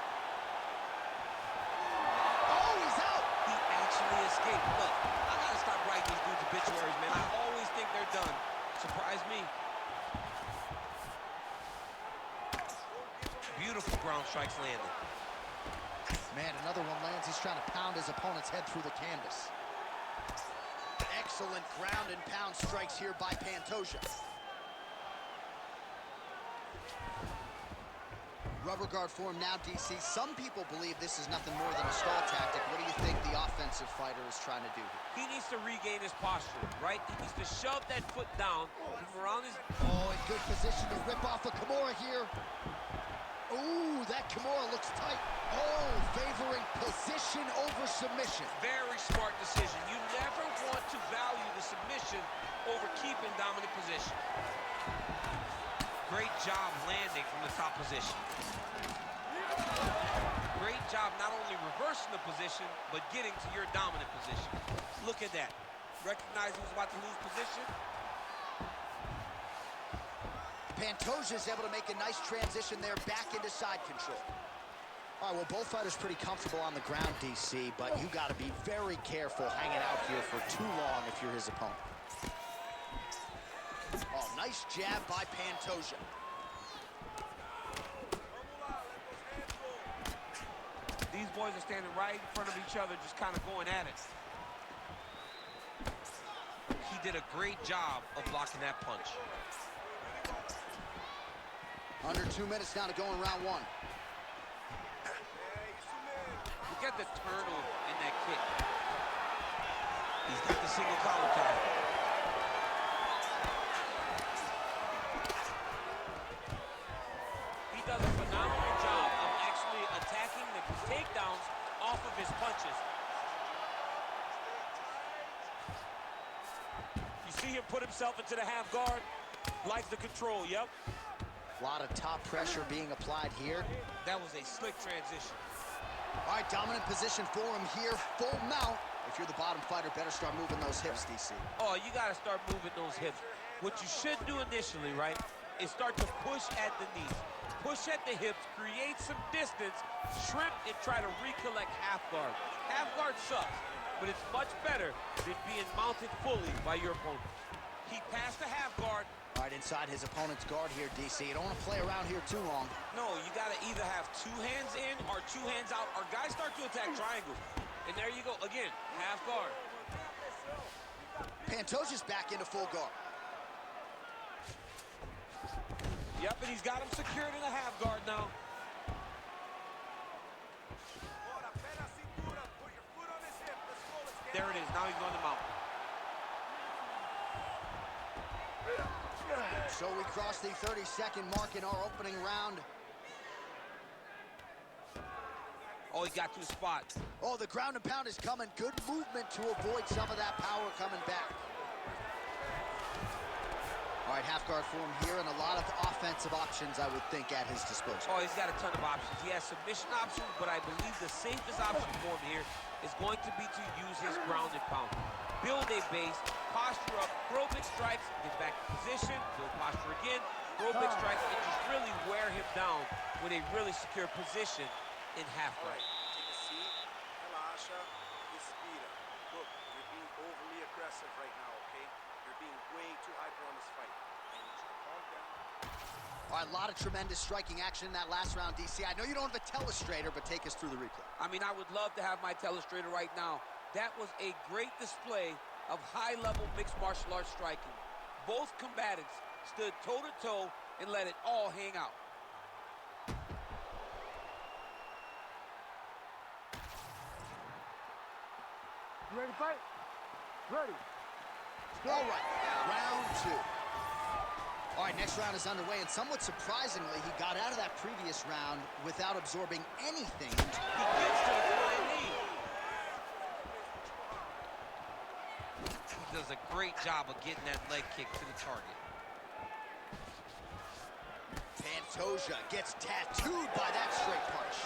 Oh, he's out. He actually escaped. Look, I got to stop writing these dudes obituaries, man. I always think they're done. Surprise me. Beautiful ground strikes landed. Man, another one lands. He's trying to pound his opponent's head through the canvas. Excellent ground and pound strikes here by Pantoja. Rubber guard form now, DC. Some people believe this is nothing more than a stall tactic. What do you think the offensive fighter is trying to do here? He needs to regain his posture, right? He needs to shove that foot down from around his... Oh, in good position to rip off a Kimura here. Ooh, that Kimura looks tight. Oh, favoring position over submission. Very smart decision. You never want to value the submission over keeping dominant position. Great job landing from the top position. Great job not only reversing the position, but getting to your dominant position. Look at that. Recognize he was about to lose position. Pantoja is able to make a nice transition there back into side control. All right, well, both fighters pretty comfortable on the ground, DC, but you got to be very careful hanging out here for too long if you're his opponent. Oh, nice jab by Pantoja. These boys are standing right in front of each other, just kind of going at it. He did a great job of blocking that punch. Under 2 minutes now to go in round one. Look at the turnover in that kick. He's got the single collar tie. You see him put himself into the half guard. Likes the control, yep. A lot of top pressure being applied here. That was a slick transition. All right, dominant position for him here, full mount. If you're the bottom fighter, better start moving those hips, DC. Oh, you got to start moving those hips. What you should do initially, right, is start to push at the knees. Push at the hips, create some distance, shrimp, and try to recollect half guard. Half guard sucks, but it's much better than being mounted fully by your opponent. He passed the half guard. All right, inside his opponent's guard here, DC. You don't want to play around here too long. No, you got to either have two hands in or two hands out, or guys start to attack triangles. And there you go, again, half guard. Pantoja's back into full guard. Yep, and he's got him secured in a half guard now. There it is, now he's going to mount. So we cross the 30-second mark in our opening round. Oh, he got to his spot. Oh, the ground and pound is coming. Good movement to avoid some of that power coming back. All right, half guard for him here, and a lot of offensive options, I would think, at his disposal. Oh, he's got a ton of options. He has submission options, but I believe the safest option for him here is going to be to use his ground and pound. Build a base, posture up, throw big strikes, get back to position, build posture again, throw big strikes, and just really wear him down with a really secure position in half guard. Take a seat, relaxa, respira. Look, you're being overly aggressive right now, okay? You're being way too hyper on this fight. I need you to calm down. All right, a lot of tremendous striking action in that last round, DC. I know you don't have a telestrator, but take us through the replay. I mean, I would love to have my telestrator right now. That was a great display of high-level mixed martial arts striking. Both combatants stood toe-to-toe and let it all hang out. You ready to fight? Ready. All right, round two. All right, next round is underway, and somewhat surprisingly, he got out of that previous round without absorbing anything. He gets to the flying knee. He does a great job of getting that leg kick to the target. Pantoja gets tattooed by that straight punch.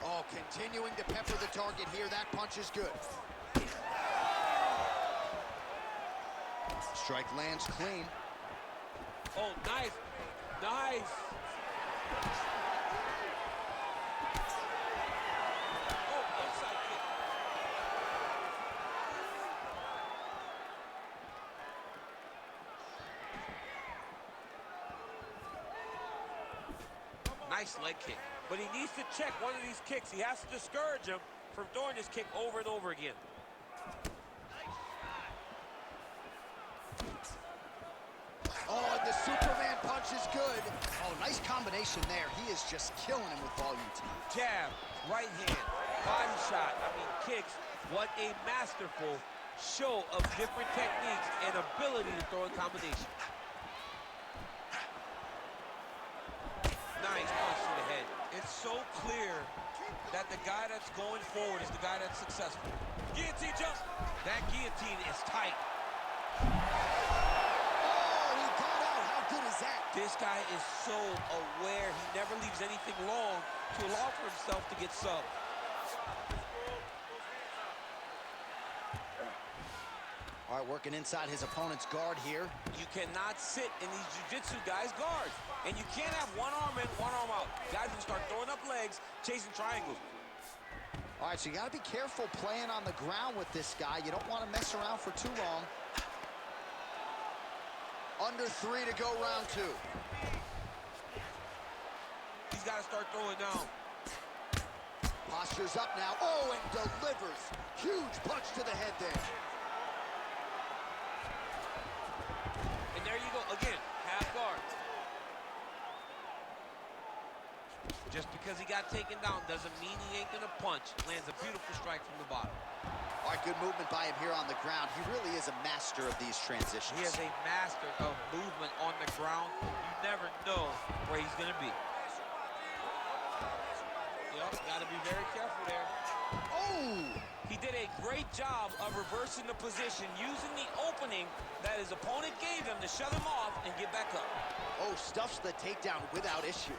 Oh, continuing to pepper the target here. That punch is good. Strike lands clean. Oh, nice. Nice. Oh, outside kick. Nice leg kick. But he needs to check one of these kicks. He has to discourage him from throwing this kick over and over again. Oh, and the Superman punch is good. Oh, nice combination there. He is just killing him with volume tonight. Jab, right hand, body shot, I mean kicks. What a masterful show of different techniques and ability to throw in combination. Nice punch to the head. It's so clear that the guy that's going forward is the guy that's successful. Guillotine jump. That guillotine is tight. This guy is so aware. He never leaves anything long to allow for himself to get subbed. All right, working inside his opponent's guard here. You cannot sit in these jiu-jitsu guys' guards. And you can't have one arm in, one arm out. Guys will start throwing up legs, chasing triangles. All right, so you got to be careful playing on the ground with this guy. You don't want to mess around for too long. Under 3 to go, round 2. He's got to start throwing down. Posture's up now. Oh, and delivers. Huge punch to the head there. And there you go, again, half guard. Just because he got taken down doesn't mean he ain't gonna punch. Lands a beautiful strike from the bottom. All right, good movement by him here on the ground. He really is a master of these transitions. He is a master of movement on the ground. You never know where he's gonna be. Yep, gotta be very careful there. Oh! He did a great job of reversing the position, using the opening that his opponent gave him to shut him off and get back up. Oh, stuffs the takedown without issue.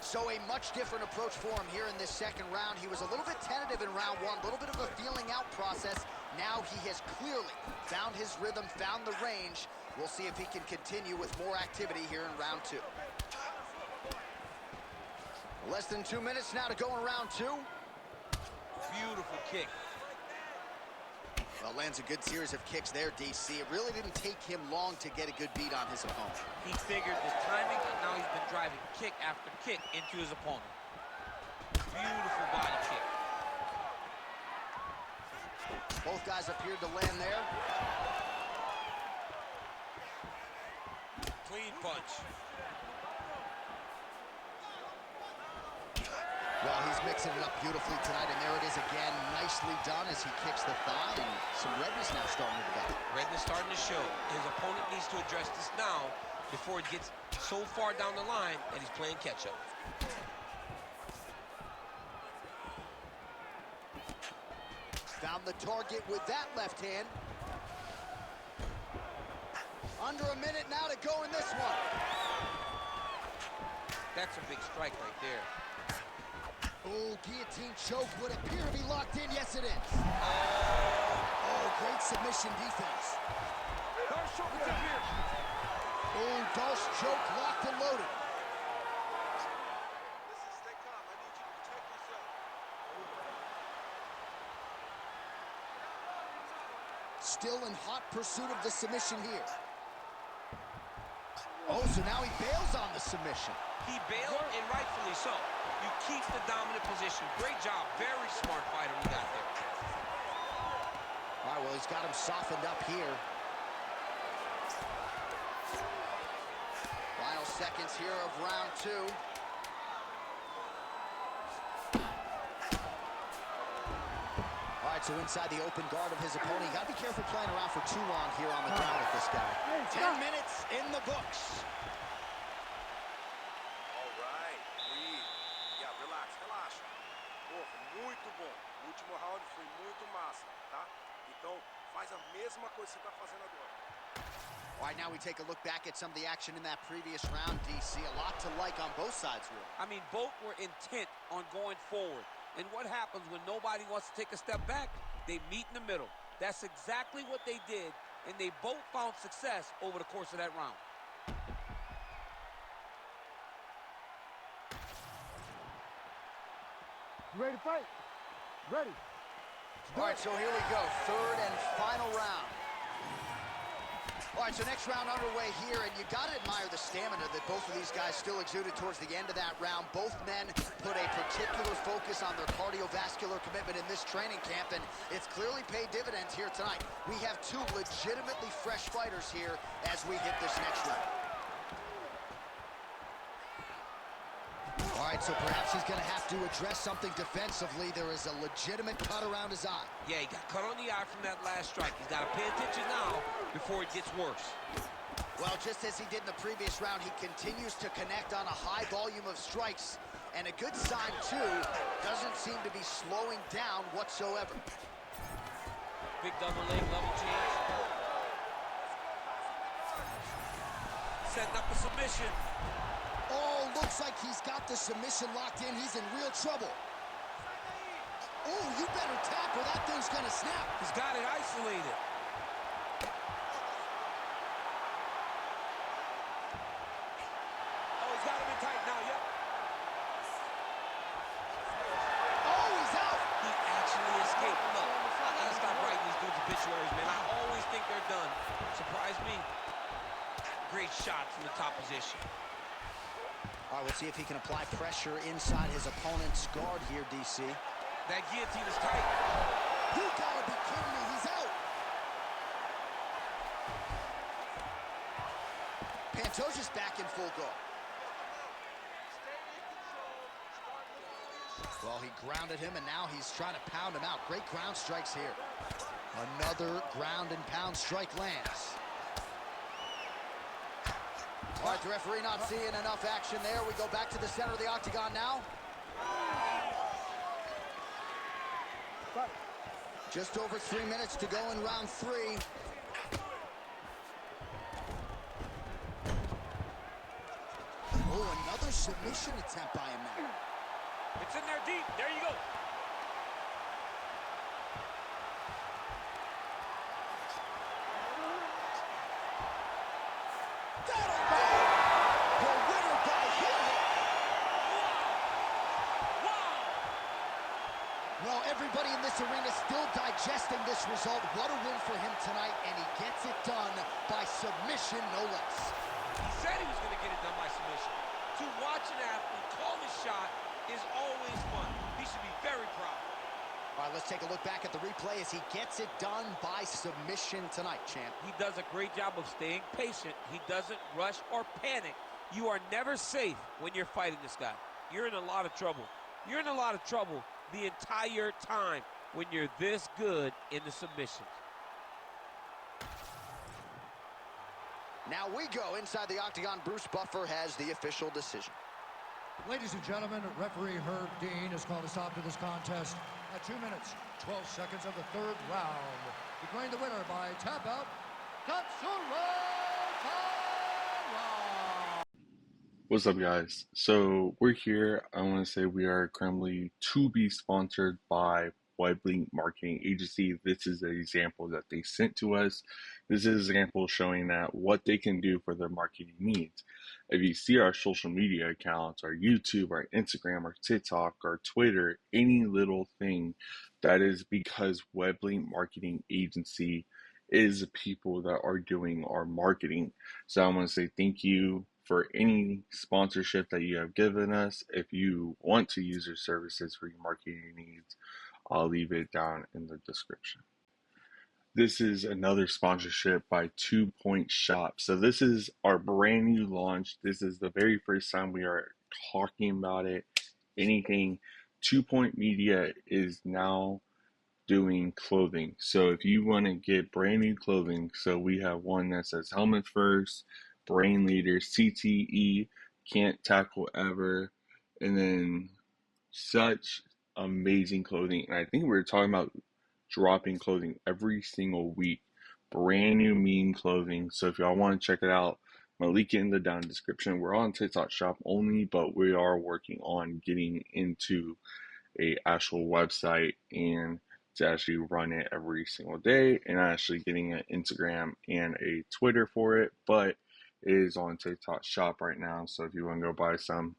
So a much different approach for him here in this second round. He was a little bit tentative in round one, a little bit of a feeling out process. Now he has clearly found his rhythm, found the range. We'll see if he can continue with more activity here in round two. Less than 2 minutes now to go in round two. Beautiful kick. Well, lands a good series of kicks there, DC. It really didn't take him long to get a good beat on his opponent. He figured his timing, and now he's been driving kick after kick into his opponent. Beautiful body kick. Both guys appeared to land there. Clean punch. Well, he's mixing it up beautifully tonight, and there it is again. Nicely done as he kicks the thigh, and some redness now starting to develop. Redness starting to show. His opponent needs to address this now before it gets so far down the line that he's playing catch-up. Found the target with that left hand. Under a minute now to go in this one. That's a big strike right there. Oh, guillotine choke would appear to be locked in. Yes, it is. Oh, great submission defense. Darce choke is up here. Oh, Darce choke locked and loaded. Listen, stay calm. I need you to protect yourself. Still in hot pursuit of the submission here. Oh, so now he bails on the submission. He bailed, and rightfully so. You keep the dominant position. Great job. Very smart fighter we got there. All right, well, he's got him softened up here. Final seconds here of round two. All right, so inside the open guard of his opponent. You got to be careful playing around for too long here on the ground with this guy. 10 minutes in the books. All right, breathe. Yeah, relax, relaxa. Pô, foi muito bom. O último round foi muito massa, tá? Então, faz a mesma coisa que você tá fazendo agora. All right, now we take a look back at some of the action in that previous round, DC. A lot to like on both sides, really. I mean, both were intent on going forward. And what happens when nobody wants to take a step back? They meet in the middle. That's exactly what they did, and they both found success over the course of that round. You ready to fight? Ready. All right, so here we go. Third and final round. All right, so next round underway here, and you got to admire the stamina that both of these guys still exuded towards the end of that round. Both men put a particular focus on their cardiovascular commitment in this training camp, and it's clearly paid dividends here tonight. We have two legitimately fresh fighters here as we hit this next round. All right, so perhaps he's going to have to address something defensively. There is a legitimate cut around his eye. Yeah, he got cut on the eye from that last strike. He's got to pay attention now before it gets worse. Well, just as he did in the previous round, he continues to connect on a high volume of strikes. And a good sign, too, doesn't seem to be slowing down whatsoever. Big double leg level change. Setting up a submission. Oh, looks like he's got the submission locked in. He's in real trouble. Oh, you better tap or that thing's gonna snap. He's got it isolated. Oh, he's got him in tight now, yep. Oh, he's out. He actually escaped. Look, I gotta stop writing these dudes obituaries, man. I always think they're done. Surprise me. Great shot from the top position. All right, we'll see if he can apply pressure inside his opponent's guard here, DC. That guillotine is tight. You gotta be kidding me, he's out. Pantoja's back in full guard. Well, he grounded him, and now he's trying to pound him out. Great ground strikes here. Another ground and pound strike lands. All right, the referee not seeing enough action there. We go back to the center of the octagon now. Fight. Just over 3 minutes to go in round 3. Oh, another submission attempt by him now. It's in there deep. There you go. That'll be the winner by hit. Wow. Well, everybody in this arena still digesting this result. What a win for him tonight, and he gets it done by submission, no less. He said he was going to get it done by submission. To watch an athlete call his shot is always fun. He should be very proud. All right, let's take a look back at the replay as he gets it done by submission tonight, champ. He does a great job of staying patient. He doesn't rush or panic. You are never safe when you're fighting this guy. You're in a lot of trouble. You're in a lot of trouble the entire time when you're this good in the submissions. Now we go inside the octagon. Bruce Buffer has the official decision. Ladies and gentlemen, referee Herb Dean has called a stop to this contest at 2 minutes, 12 seconds of the 3rd round. Declaring the winner by tap out, Katsura Taira. What's up, guys? So we're here. I want to say we are currently to be sponsored by Weblink Marketing Agency. This is an example that they sent to us. This is an example showing that what they can do for their marketing needs. If you see our social media accounts, our YouTube, our Instagram, our TikTok, our Twitter, any little thing, that is because Weblink Marketing Agency is the people that are doing our marketing. So I want to say thank you for any sponsorship that you have given us. If you want to use your services for your marketing needs, I'll leave it down in the description. This is another sponsorship by 2 Point Shop. So this is our brand new launch. This is the very first time we are talking about it. Anything. 2 Point Media is now doing clothing. So if you want to get brand new clothing, so we have one that says Helmet First, Brain Leader, CTE, Can't Tackle Ever, and then such amazing clothing. And I think we were talking about dropping clothing every single week. Brand new mean clothing. So if y'all want to check it out, I'm going to link it in the down description. We're on TikTok Shop only, but we are working on getting into a actual website and to actually run it every single day, and actually getting an Instagram and a Twitter for it. But it is on TikTok Shop right now. So if you want to go buy some,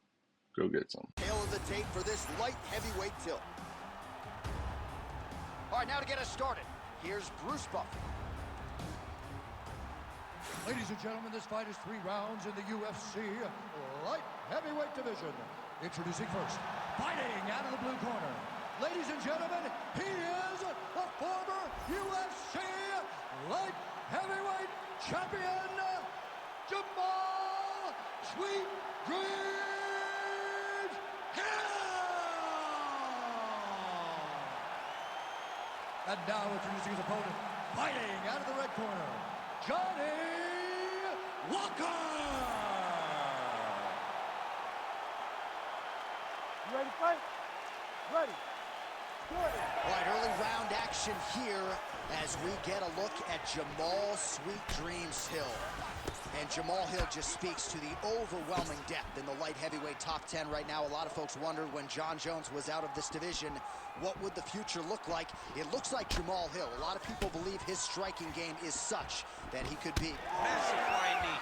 go get some. Tail of the tape for this light heavyweight tilt. All right, now to get us started, here's Bruce Buffer. Ladies and gentlemen, this fight is 3 rounds in the UFC light heavyweight division. Introducing first, fighting out of the blue corner. Ladies and gentlemen, he is a former UFC light heavyweight champion, Jamal Sweet Dreams Hill! And now introducing his opponent, fighting out of the red corner, Johnny Walker! You ready to fight? Ready. All right, early round action here as we get a look at Jamal Sweet Dreams Hill. And Jamal Hill just speaks to the overwhelming depth in the light heavyweight top 10 right now. A lot of folks wondered when John Jones was out of this division, what would the future look like? It looks like Jamal Hill. A lot of people believe his striking game is such that he could be. Massive flying knee.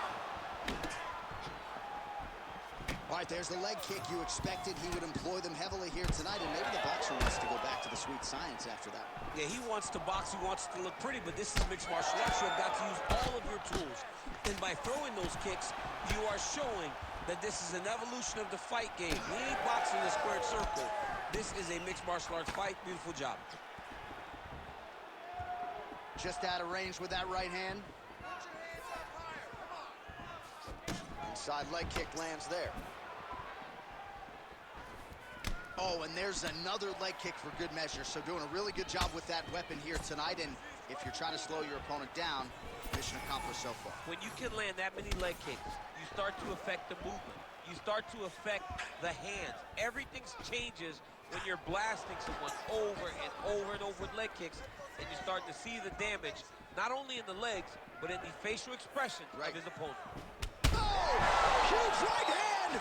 All right, there's the leg kick. You expected he would employ them heavily here tonight, and maybe the boxer wants to go back to the sweet science after that. Yeah, he wants to box, he wants to look pretty, but this is mixed martial arts. You've got to use all of your tools. And by throwing those kicks, you are showing that this is an evolution of the fight game. We ain't boxing the squared circle. This is a mixed martial arts fight. Beautiful job. Just out of range with that right hand. Inside leg kick lands there. Oh, and there's another leg kick for good measure. So doing a really good job with that weapon here tonight. And if you're trying to slow your opponent down, mission accomplished so far. When you can land that many leg kicks, you start to affect the movement. You start to affect the hands. Everything changes when you're blasting someone over and over and over with leg kicks, and you start to see the damage, not only in the legs, but in the facial expression of his opponent. Oh, huge right hand!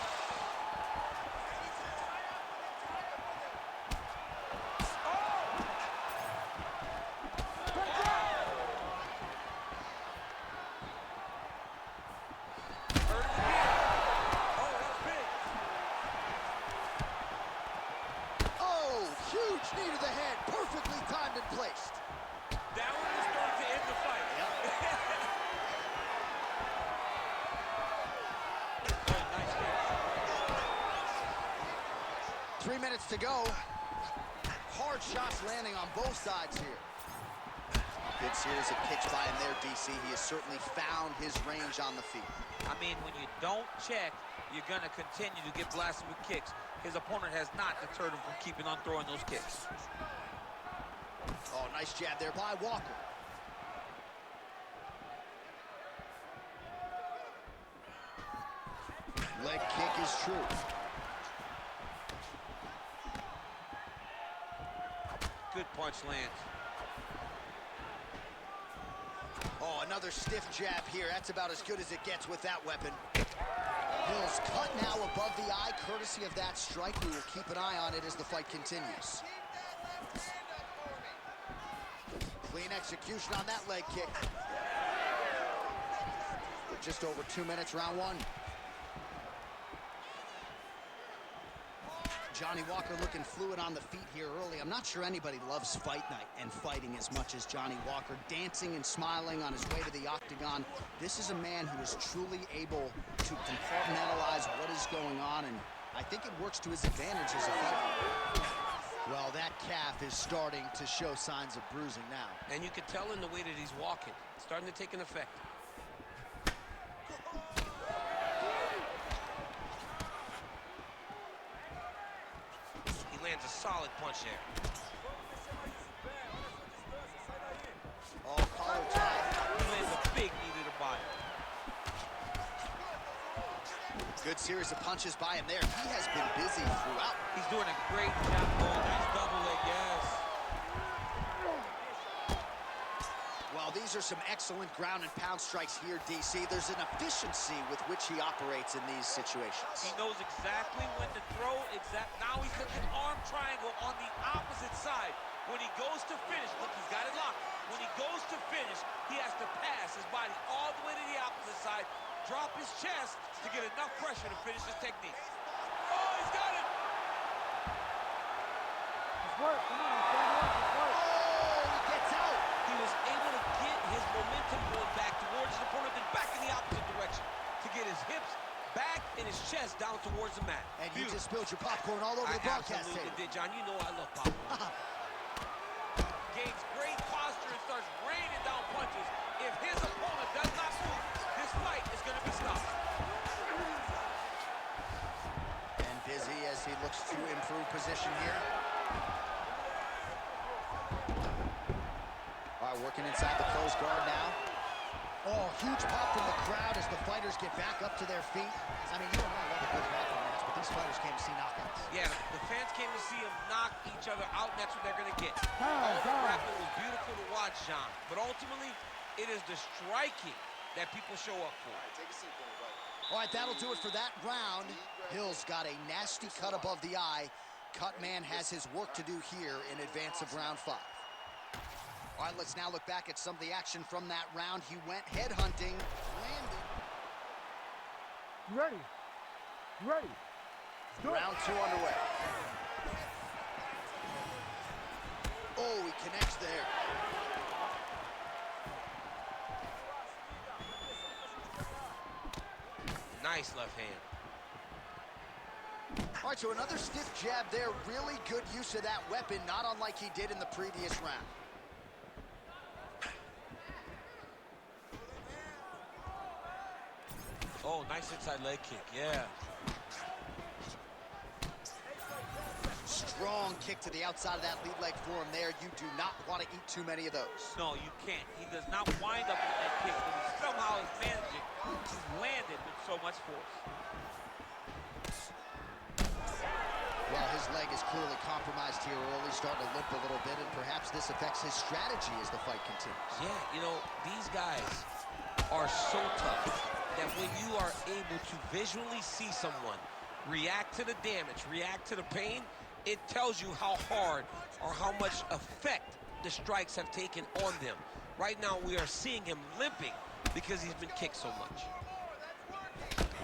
Huge knee to the head, perfectly timed and placed. That one is going to end the fight. Oh, nice hit. 3 minutes to go. Hard shots landing on both sides here. Good series of kicks by him there, DC. He has certainly found his range on the feet. I mean, when you don't check, you're going to continue to get blasted with kicks. His opponent has not deterred him from keeping on throwing those kicks. Oh, nice jab there by Walker. Leg kick is true. Good punch lands. Oh, another stiff jab here. That's about as good as it gets with that weapon. Hill's cut now above the eye, courtesy of that strike. We will keep an eye on it as the fight continues. Clean execution on that leg kick. We're just over 2 minutes, round one. Johnny Walker looking fluid on the feet here early. I'm not sure anybody loves fight night and fighting as much as Johnny Walker, dancing and smiling on his way to the octagon. This is a man who is truly able to compartmentalize what is going on, and I think it works to his advantage as a fighter. Well, that calf is starting to show signs of bruising now. And you can tell in the way that he's walking. It's starting to take an effect. Lands a solid punch there. Oh, collar tie. He lands a big knee to the body. Good series of punches by him there. He has been busy throughout. He's doing a great job. Oh, nice double leg, yes. Well, these are some excellent ground and pound strikes here, DC. There's an efficiency with which he operates in these situations. He knows exactly when to throw. Now he's looking arm triangle on the opposite side. When he goes to finish, look, he's got it locked. When he goes to finish, he has to pass his body all the way to the opposite side, drop his chest to get enough pressure to finish his technique. Oh, he's got it! It's work. Come on, it's work. Oh, he gets out. He was able to get his momentum going back towards his opponent, then back in the opposite direction to get his hips back and his chest down towards the mat. And you just spilled your popcorn all over the broadcast table. I table. absolutely did, John. You know I love popcorn. Gains great posture and starts raining down punches. If his opponent does not move, this fight is going to be stopped. And busy as he looks to improve position here. All right, working inside the closed guard now. Oh, huge pop from the crowd as the fighters get back up to their feet. I mean, you don't really love a good knockout match, but these fighters came to see knockouts. Yeah, the fans came to see them knock each other out, and that's what they're going to get. Time, All the time. grappling was beautiful to watch, John, but ultimately, it is the striking that people show up for. All right, that'll do it for that round. Hill's got a nasty cut above the eye. Cut man has his work to do here in advance of round 5. All right, let's now look back at some of the action from that round. He went headhunting, landed. You ready? You ready? Let's do it. Round 2 underway. Oh, he connects there. Nice left hand. All right, so another stiff jab there. Really good use of that weapon, not unlike he did in the previous round. Oh, nice inside leg kick, yeah. Strong kick to the outside of that lead leg for him there. You do not want to eat too many of those. No, you can't. He does not wind up with that kick, but he somehow is managing to land it with so much force. Well, his leg is clearly compromised here early, starting to limp a little bit, and perhaps this affects his strategy as the fight continues. Yeah, you know, these guys are so tough that when you are able to visually see someone react to the damage, react to the pain, it tells you how hard or how much effect the strikes have taken on them. Right now, we are seeing him limping because he's been kicked so much.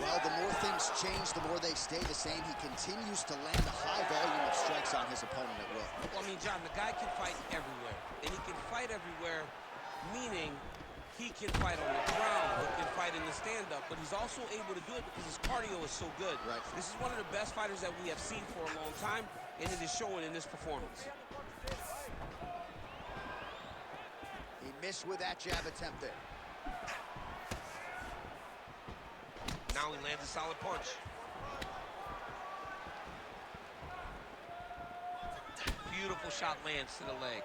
Well, the more things change, the more they stay the same. He continues to land a high volume of strikes on his opponent at will. Well, I mean, John, the guy can fight everywhere. And he can fight everywhere, meaning he can fight on the ground, he can fight in the stand-up, but he's also able to do it because his cardio is so good. Right. This is one of the best fighters that we have seen for a long time, and it is showing in this performance. He missed with that jab attempt there. Now he lands a solid punch. Beautiful shot lands to the leg.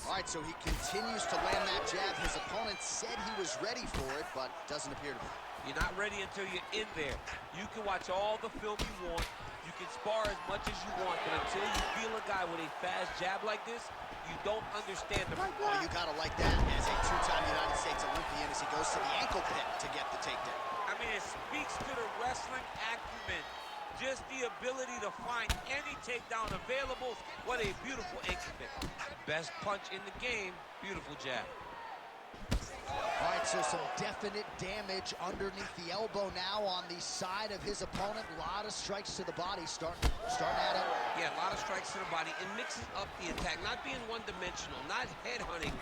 All right, so he continues to land that jab. His opponent said he was ready for it, but doesn't appear to be. You're not ready until you're in there. You can watch all the film you want. You can spar as much as you want, but until you feel a guy with a fast jab like this, you don't understand the... Oh, you gotta like that as a two-time United States Olympian as he goes to the ankle pick to get the takedown. I mean, it speaks to the wrestling acumen. Just the ability to find any takedown available. What a beautiful ankle pick. Best punch in the game. Beautiful jab. All right, so some definite damage underneath the elbow now on the side of his opponent. A lot of strikes to the body starting at him. Yeah, a lot of strikes to the body. It mixes up the attack, not being one-dimensional, not head-hunting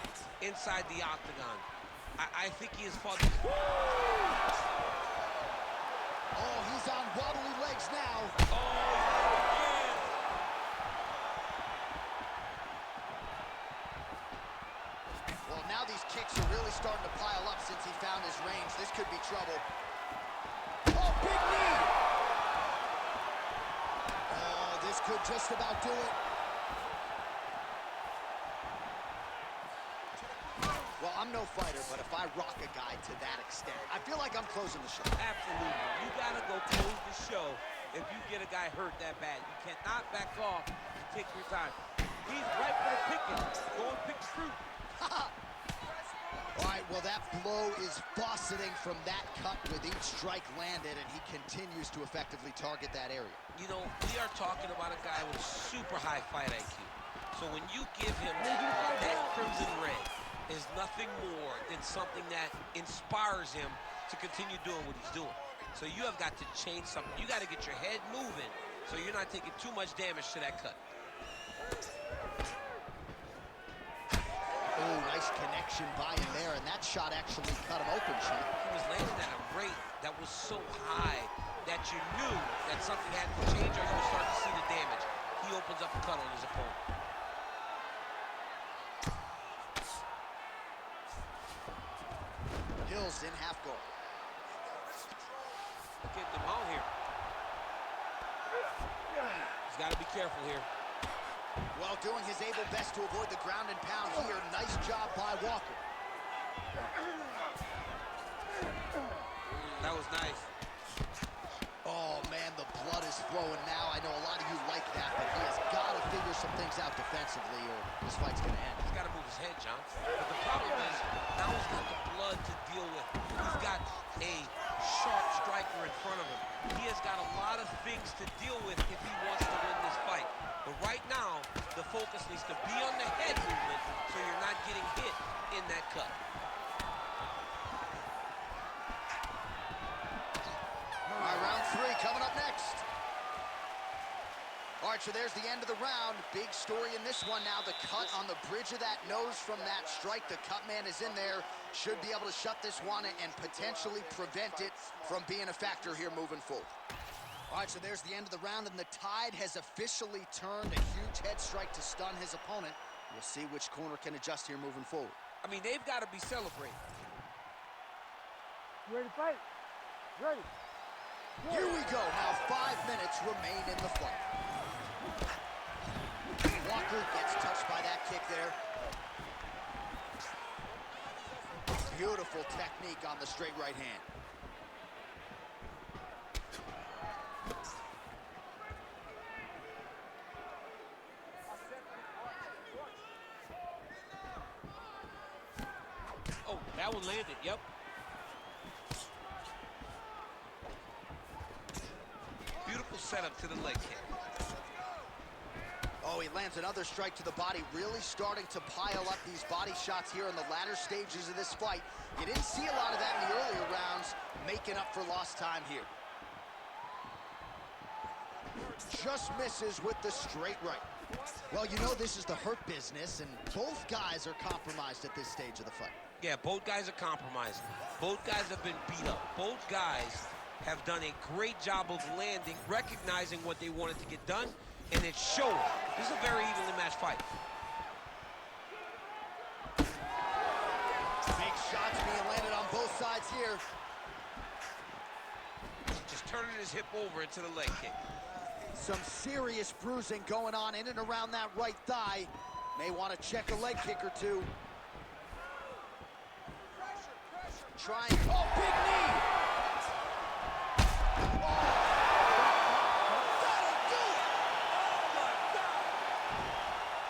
inside the octagon. I think he is fought. Oh, he's on wobbly legs now. Well, now these kicks are really starting to pile up since he found his range. This could be trouble. Oh, big knee! Oh, this could just about do it. Well, I'm no fighter, but if I rock a guy to that extent, I feel like I'm closing the show. Absolutely. You gotta go close the show if you get a guy hurt that bad. You cannot back off and take your time. He's right for the picking. Go and pick the fruit. All right, well, that blow is fauceting from that cut with each strike landed, and he continues to effectively target that area. You know, we are talking about a guy with super high fight IQ. So when you give him that crimson red, is nothing more than something that inspires him to continue doing what he's doing. So you have got to change something. You got to get your head moving so you're not taking too much damage to that cut. Oh, nice connection by him there, and that shot actually cut him open, Chief. He was landing at a rate that was so high that you knew that something had to change or you would start to see the damage. He opens up a cut on his opponent. Hills in half guard. Look at them out here. He's got to be careful here. Well, doing his able best to avoid the ground and pound here. Nice job by Walker. That was nice. Oh, man, the blood is flowing now. I know a lot of you like that, but he has got to figure some things out defensively or this fight's going to end. He's got to move his head, John. But the problem is, now he's got the blood to deal with. He's got a sharp striker in front of him. He has got a lot of things to deal with if he wants to win this fight. But right now, the focus needs to be on the head movement so you're not getting hit in that cut. All right, round three coming up next. All right, so there's the end of the round. Big story in this one now. The cut on the bridge of that nose from that strike. The cut man is in there. Should be able to shut this one and potentially prevent it from being a factor here moving forward. All right, so there's the end of the round, and the tide has officially turned. A huge head strike to stun his opponent. We'll see which corner can adjust here moving forward. I mean, they've got to be celebrating. You ready to fight? Ready. Here we go. Now 5 minutes remain in the fight. Walker gets touched by that kick there. Beautiful technique on the straight right hand. That one landed, yep. Beautiful setup to the leg kick. Oh, he lands another strike to the body, really starting to pile up these body shots here in the latter stages of this fight. You didn't see a lot of that in the earlier rounds, making up for lost time here. Just misses with the straight right. Well, you know this is the hurt business, and both guys are compromised at this stage of the fight. Yeah, both guys are compromised. Both guys have been beat up. Both guys have done a great job of landing, recognizing what they wanted to get done, and it's showing. This is a very evenly matched fight. Big shots being landed on both sides here. Just turning his hip over into the leg kick. Some serious bruising going on in and around that right thigh. May want to check a leg kick or two. Trying, oh, big knee!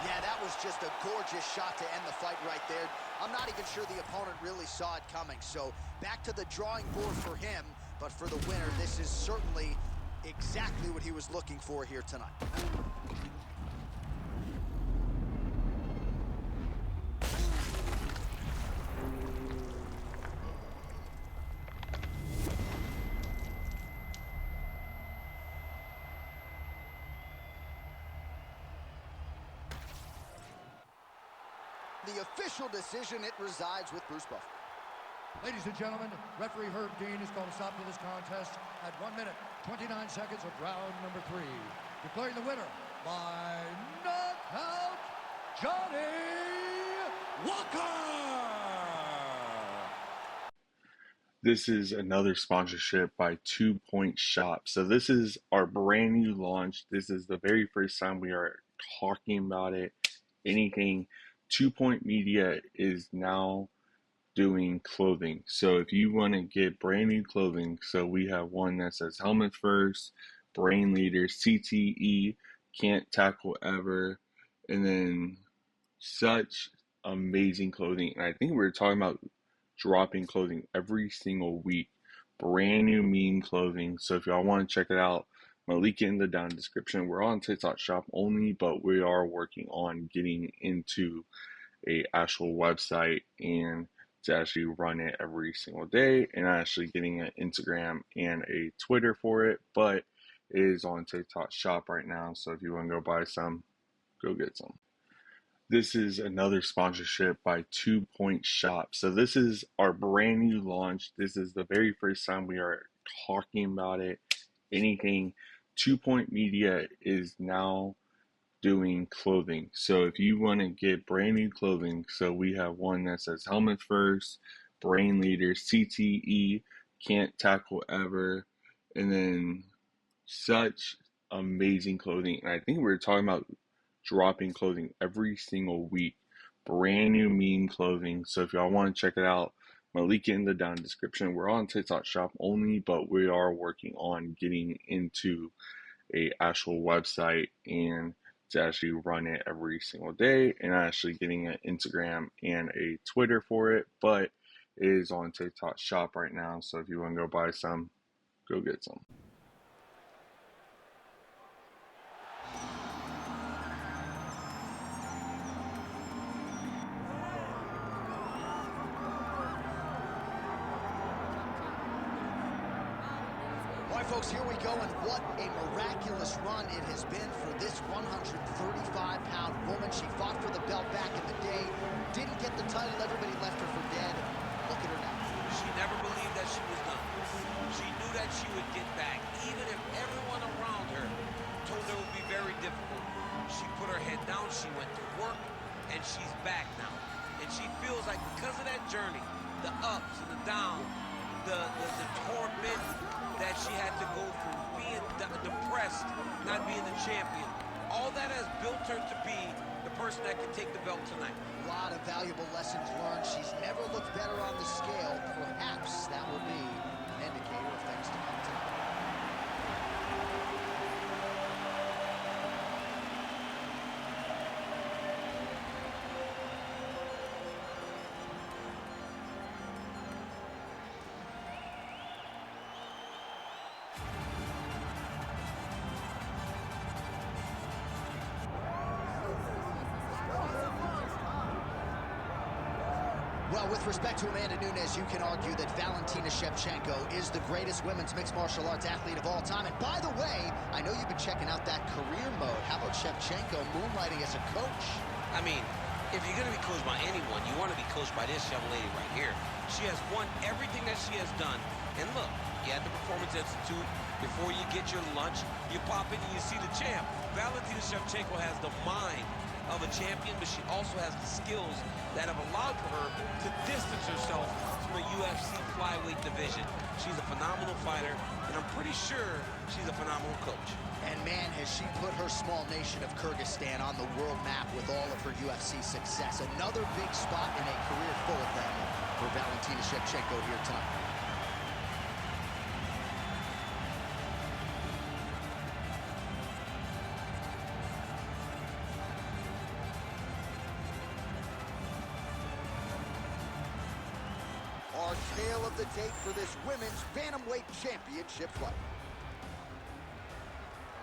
Yeah, that was just a gorgeous shot to end the fight right there. I'm not even sure the opponent really saw it coming. So back to the drawing board for him. But for the winner, this is certainly exactly what he was looking for here tonight. The official decision, it resides with Bruce Buffer. Ladies and gentlemen, referee Herb Dean is going to stop to this contest at 1 minute, 29 seconds of round number 3. Declaring the winner by knockout, Johnny Walker! This is another sponsorship by 2 Point Shop. So this is our brand new launch. This is the very first time we are talking about it. Anything. 2 Point Media is now doing clothing. So if you want to get brand new clothing, so we have one that says Helmet First, Brain Leader, CTE, Can't Tackle Ever, and then such amazing clothing. And I think we were talking about dropping clothing every single week. Brand new mean clothing. So if y'all want to check it out, I'm going to link it in the down description. We're on TikTok Shop only, but we are working on getting into a actual website and to actually run it every single day, and actually getting an Instagram and a Twitter for it, but it is on TikTok Shop right now. So if you want to go buy some, go get some. This is another sponsorship by 2 Point Shop. So this is our brand new launch. This is the very first time we are talking about it. Anything. 2 Point Media is now doing clothing. So if you want to get brand new clothing, so we have one that says Helmet First, Brain Leader, CTE, Can't Tackle Ever, and then such amazing clothing. And I think we were talking about dropping clothing every single week. Brand new mean clothing. So if y'all want to check it out, I'm going to link it in the down description. We're on TikTok Shop only, but we are working on getting into a actual website and to actually run it every single day, and actually getting an Instagram and a Twitter for it, but it is on TikTok Shop right now. So if you want to go buy some, go get some. All right, folks, here we go, and what a miraculous run it has been for this 135-pound woman. She fought for the belt back in the day, didn't get the title, everybody left her for dead. Look at her now. She never believed that she was done. She knew that she would get back, even if everyone around her told her it would be very difficult. She put her head down, she went to work, and she's back now. And she feels like because of that journey, the ups and the downs, the torment that she had to go through, being depressed, not being the champion, all that has built her to be the person that can take the belt tonight. A lot of valuable lessons learned. She's never looked better on the scale. Perhaps that will be an indicator of things to come tonight. Well, with respect to Amanda Nunes, you can argue that Valentina Shevchenko is the greatest women's mixed martial arts athlete of all time. And by the way, I know you've been checking out that career mode. How about Shevchenko moonlighting as a coach? I mean, if you're going to be coached by anyone, you want to be coached by this young lady right here. She has won everything that she has done. And look, you at the Performance Institute, before you get your lunch, you pop in and you see the champ. Valentina Shevchenko has the mind of a champion, but she also has the skills that have allowed for her to distance herself from a UFC flyweight division. She's a phenomenal fighter, and I'm pretty sure she's a phenomenal coach. And man, has she put her small nation of Kyrgyzstan on the world map with all of her UFC success. Another big spot in a career full of them for Valentina Shevchenko here tonight. Our tale of the tape for this women's bantamweight championship fight.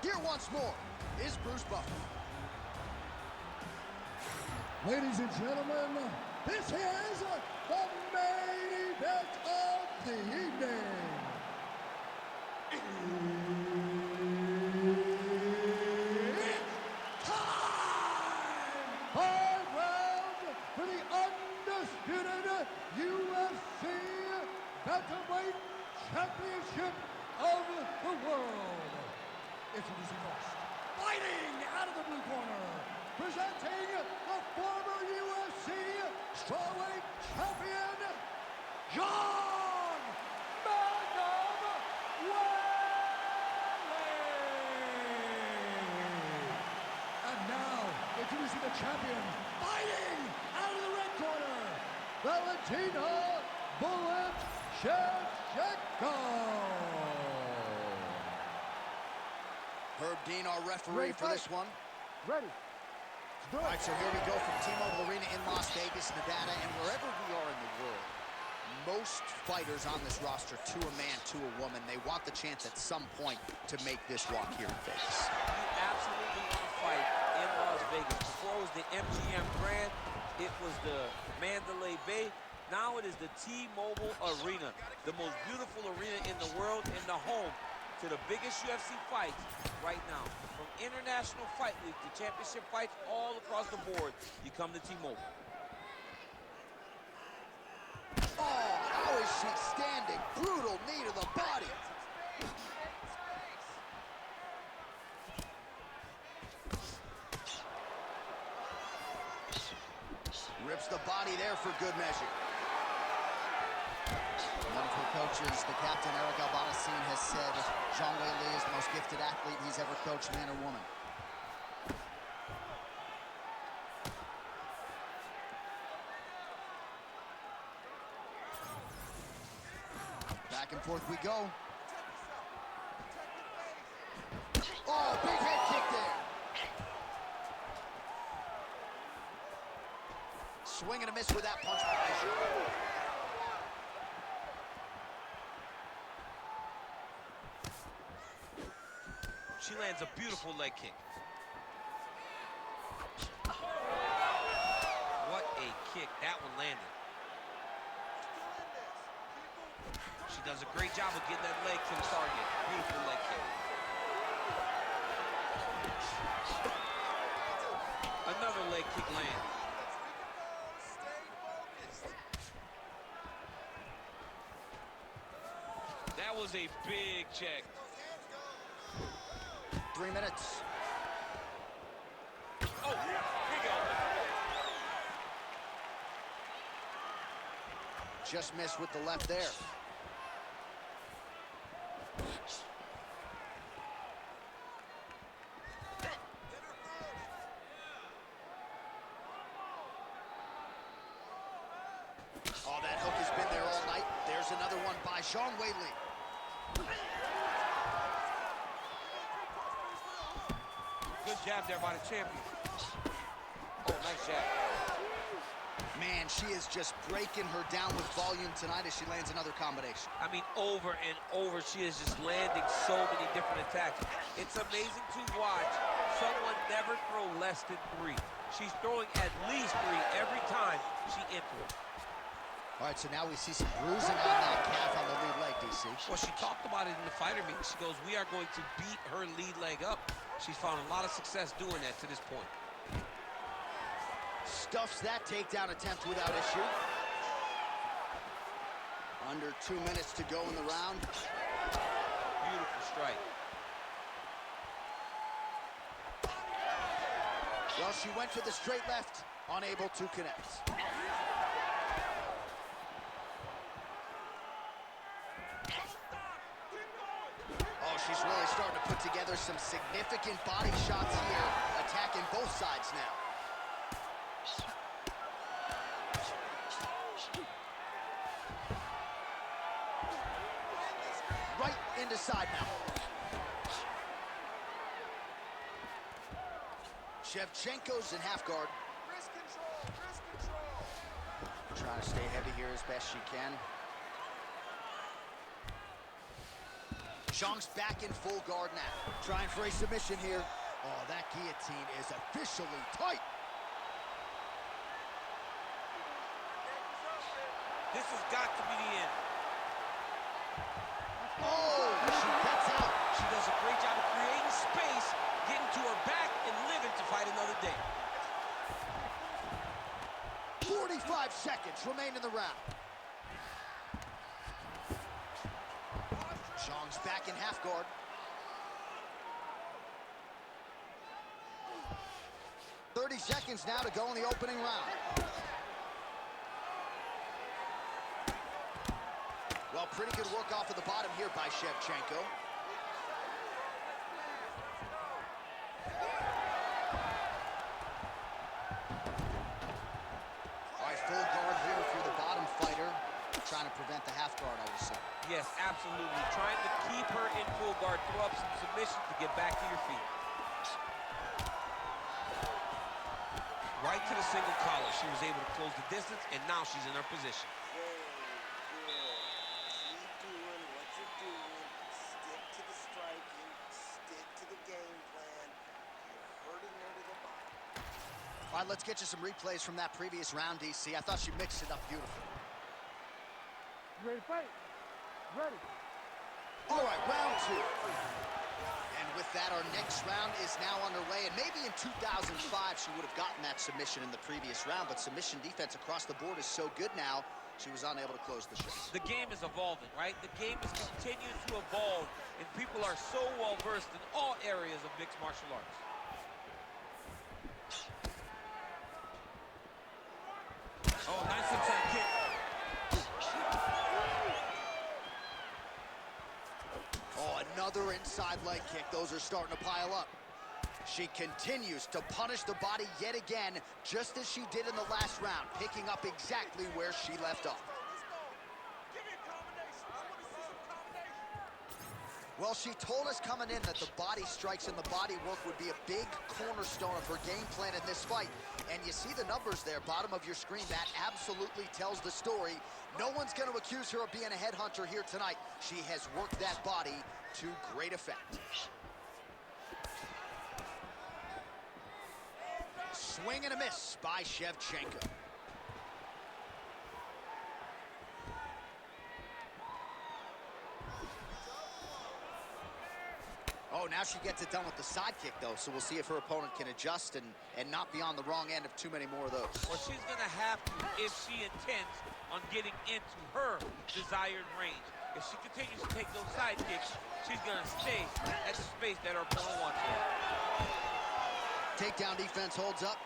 Here once more is Bruce Buffer. Ladies and gentlemen, this is the main event of the evening. It's time! 5 rounds for the undisputed UFC Bantamweight Championship of the world. Introducing first, fighting out of the blue corner, presenting the former UFC strawweight champion, John Magnum Whaley. And now, introducing the champion, fighting out of the red corner, Valentina Bullet Shevchenko. Herb Dean, our referee for this one. Ready. All right, so here we go from T-Mobile Arena in Las Vegas, Nevada, and wherever we are in the world, most fighters on this roster, to a man, to a woman, they want the chance at some point to make this walk here in Vegas. You absolutely want to fight in Las Vegas. Before it was the MGM Grand, it was the Mandalay Bay. Now it is the T-Mobile Arena, the most beautiful arena in the world and the home to the biggest UFC fights right now. From International Fight Week to championship fights all across the board, you come to T-Mobile. Oh, how is she standing? Brutal knee to the body. Rips the body there for good measure. One of her coaches, the captain, Eric Albanacin, has said Zhang Weili is the most gifted athlete he's ever coached, man or woman. Back and forth we go. Oh, big head kick there. Swing and a miss with that punch by Zhang. She lands a beautiful leg kick. What a kick that one landed. She does a great job of getting that leg to the target. Beautiful leg kick. Another leg kick lands. That was a big check. 3 minutes. Oh, here we go. Just missed with the left there. Oh, that hook has been there all night. There's another one by Zhang Weili. Good jab there by the champion. Oh, nice jab. Man, she is just breaking her down with volume tonight as she lands another combination. I mean, over and over, she is just landing so many different attacks. It's amazing to watch someone never throw less than 3. She's throwing at least 3 every time she enters. All right, so now we see some bruising on that calf on the lead leg, DC. Well, she talked about it in the fighter meeting. She goes, we are going to beat her lead leg up. She's found a lot of success doing that to this point. Stuffs that takedown attempt without issue. Under 2 minutes to go in the round. Beautiful strike. Well, she went for the straight left, unable to connect. Oh, she's really starting to put together some significant body shots here, attacking both sides now. Right into side mount. Shevchenko's in half guard. Wrist control, wrist control. Trying to stay heavy here as best she can. Zhang's back in full guard now. Trying for a submission here. Oh, that guillotine is officially tight. This has got to be the end. Oh, she gets out. She does a great job of creating space, getting to her back, and living to fight another day. 45 seconds remain in the round. Zhang's back in half guard. "30 seconds now to go in the opening round. Well, pretty good work off of the bottom here by Shevchenko. All right, full guard here for the bottom fighter. Trying to prevent the half guard, I will say. Yes, absolutely. Trying to keep her in full guard, throw up some submissions to get back to your feet. Right to the single collar. She was able to close the distance, and now she's in her position. Keep doing what you're doing. Stick to the striking. Stick to the game plan. You're hurting her to the bottom. All right, let's get you some replays from that previous round, DC. I thought she mixed it up beautifully. You ready to fight? Ready. All right, round two. And with that, our next round is now underway. And maybe in 2005, she would have gotten that submission in the previous round, but submission defense across the board is so good now, she was unable to close the show. The game is evolving, right? The game is continuing to evolve, and people are so well-versed in all areas of mixed martial arts. Oh, nice inside kick. Oh, another inside leg kick. Those are starting to pile up. She continues to punish the body yet again, just as she did in the last round, picking up exactly where she left off. Give me a combination. I want to see some combination. Well, she told us coming in that the body strikes and the body work would be a big cornerstone of her game plan in this fight. And you see the numbers there, bottom of your screen. That absolutely tells the story. No one's going to accuse her of being a headhunter here tonight. She has worked that body to great effect. Swing and a miss by Shevchenko. Oh, now she gets it done with the side kick, though, so we'll see if her opponent can adjust and not be on the wrong end of too many more of those. Well, she's going to have to if she intends on getting into her desired range. If she continues to take those side kicks, she's going to stay at the space that her opponent wants her. Takedown defense holds up.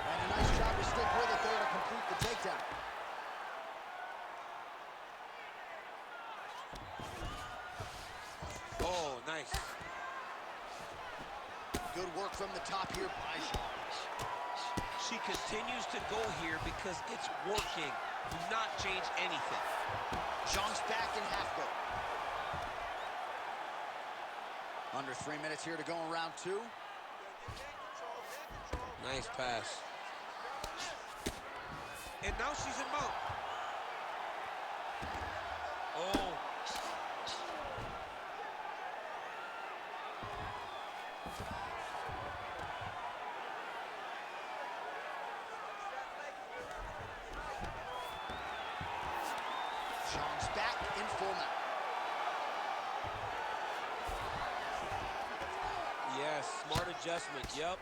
And a nice job to stick with it there to complete the takedown. Oh, nice. Good work from the top here by Zhang. She continues to go here because it's working. Do not change anything. Zhang's back in half guard. Under 3 minutes here to go in round two. Nice pass. And now she's in mount. Oh. back in full mount. Yes, smart adjustment, yep.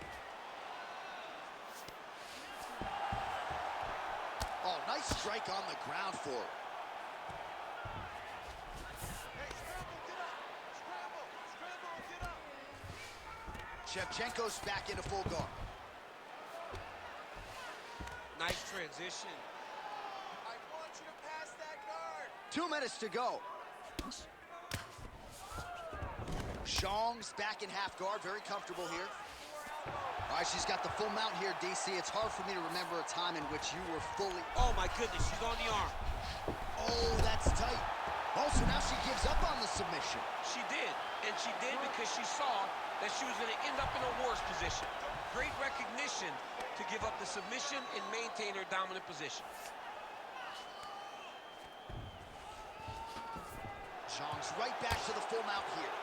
Oh, nice strike on the ground for her. Shevchenko's back into full guard. Nice transition. I want you to pass that guard. 2 minutes to go. Zhang's back in half guard, very comfortable here. All right, she's got the full mount here, DC. It's hard for me to remember a time in which you were fully... Oh, my goodness, she's on the arm. Oh, that's tight. Oh, so now she gives up on the submission. She did, and she did because she saw that she was going to end up in a worse position. Great recognition to give up the submission and maintain her dominant position. Zhang's right back to the full mount here.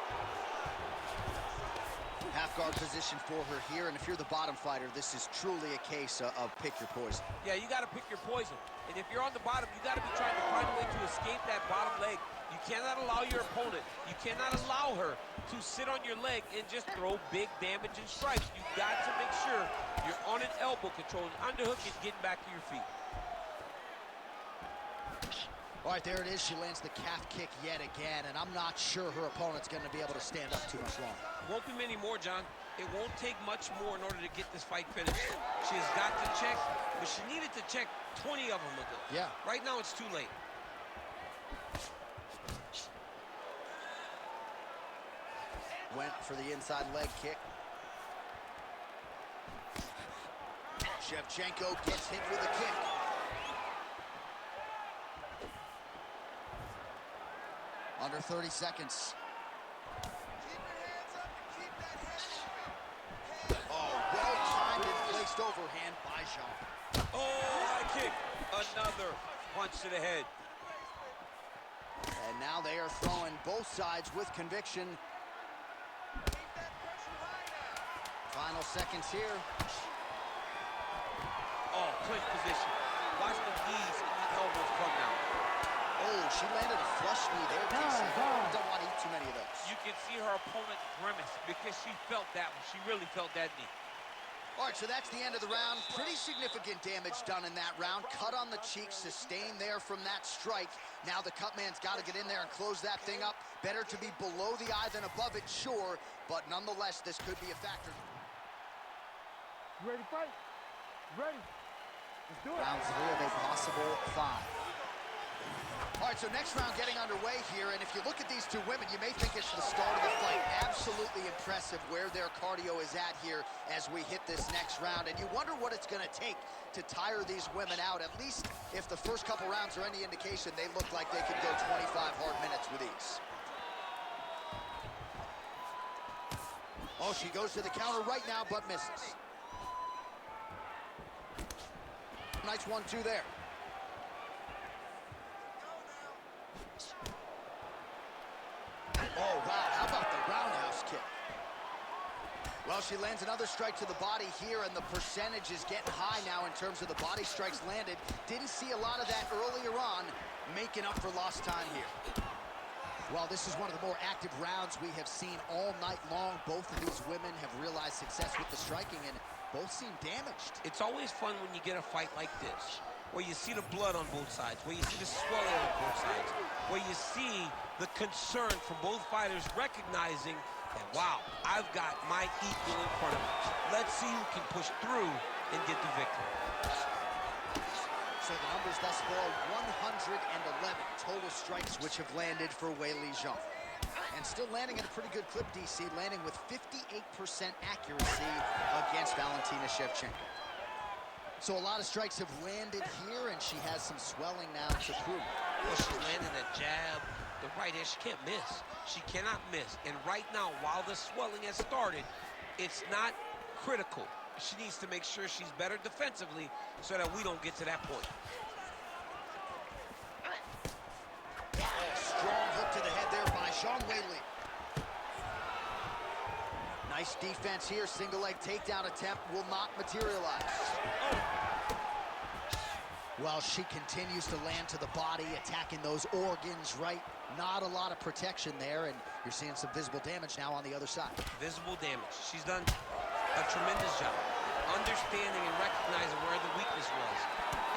Half guard position for her here, and if you're the bottom fighter, this is truly a case of pick your poison. Yeah, you got to pick your poison. And if you're on the bottom, you got to be trying to find a way to escape that bottom leg. You cannot allow your opponent, you cannot allow her to sit on your leg and just throw big damage and strikes. You got to make sure you're on an elbow control, an underhook, and getting back to your feet. All right, there it is. She lands the calf kick yet again, and I'm not sure her opponent's going to be able to stand up too much longer. Won't be many more, John. It won't take much more in order to get this fight finished. She has got to check, but she needed to check 20 of them ago. Yeah. Right now, it's too late. Went for the inside leg kick. Shevchenko gets hit with a kick. Under 30 seconds. Keep your hands up and keep that head moving. Oh, well-timed and placed overhand by Zhang. Oh, high kick. Another punch to the head. And now they are throwing both sides with conviction. Keep that pressure high now. Final seconds here. Oh, clinch position. Watch the knees and the elbows come now. Oh, she landed a flush knee there, DC. Don't want to eat too many of those. You can see her opponent grimace because she felt that one. She really felt that knee. All right, so that's the end of the round. Pretty significant damage done in that round. Cut on the cheek, sustained there from that strike. Now the cut man's got to get in there and close that thing up. Better to be below the eye than above it, sure, but nonetheless, this could be a factor. You ready to fight? Ready. Let's do it. Round 3 of a possible 5. All right, so next round getting underway here, and if you look at these two women, you may think it's the start of the fight. Absolutely impressive where their cardio is at here as we hit this next round, and you wonder what it's going to take to tire these women out. At least if the first couple rounds are any indication, they look like they could go 25 hard minutes with ease. Oh, she goes to the counter right now, but misses. Nice 1-2 there. Oh, wow, how about the roundhouse kick? Well, she lands another strike to the body here, and the percentage is getting high now in terms of the body strikes landed. Didn't see a lot of that earlier on, making up for lost time here. Well, this is one of the more active rounds we have seen all night long. Both of these women have realized success with the striking, and both seem damaged. It's always fun when you get a fight like this, where you see the blood on both sides, where you see the swelling on both sides, where you see the concern from both fighters recognizing that, wow, I've got my equal in front of me. Let's see who can push through and get the victory. So the numbers thus far, 111 total strikes which have landed for Weili Zhang. And still landing at a pretty good clip, DC, landing with 58% accuracy against Valentina Shevchenko. So a lot of strikes have landed here, and she has some swelling now to prove. Well, she's landing a jab, the right hand. She can't miss. She cannot miss. And right now, while the swelling has started, it's not critical. She needs to make sure she's better defensively so that we don't get to that point. Strong hook to the head there by Zhang Weili. Nice defense here. Single leg takedown attempt will not materialize. Well, she continues to land to the body, attacking those organs, right? Not a lot of protection there, and you're seeing some visible damage now on the other side. Visible damage. She's done a tremendous job understanding and recognizing where the weakness was.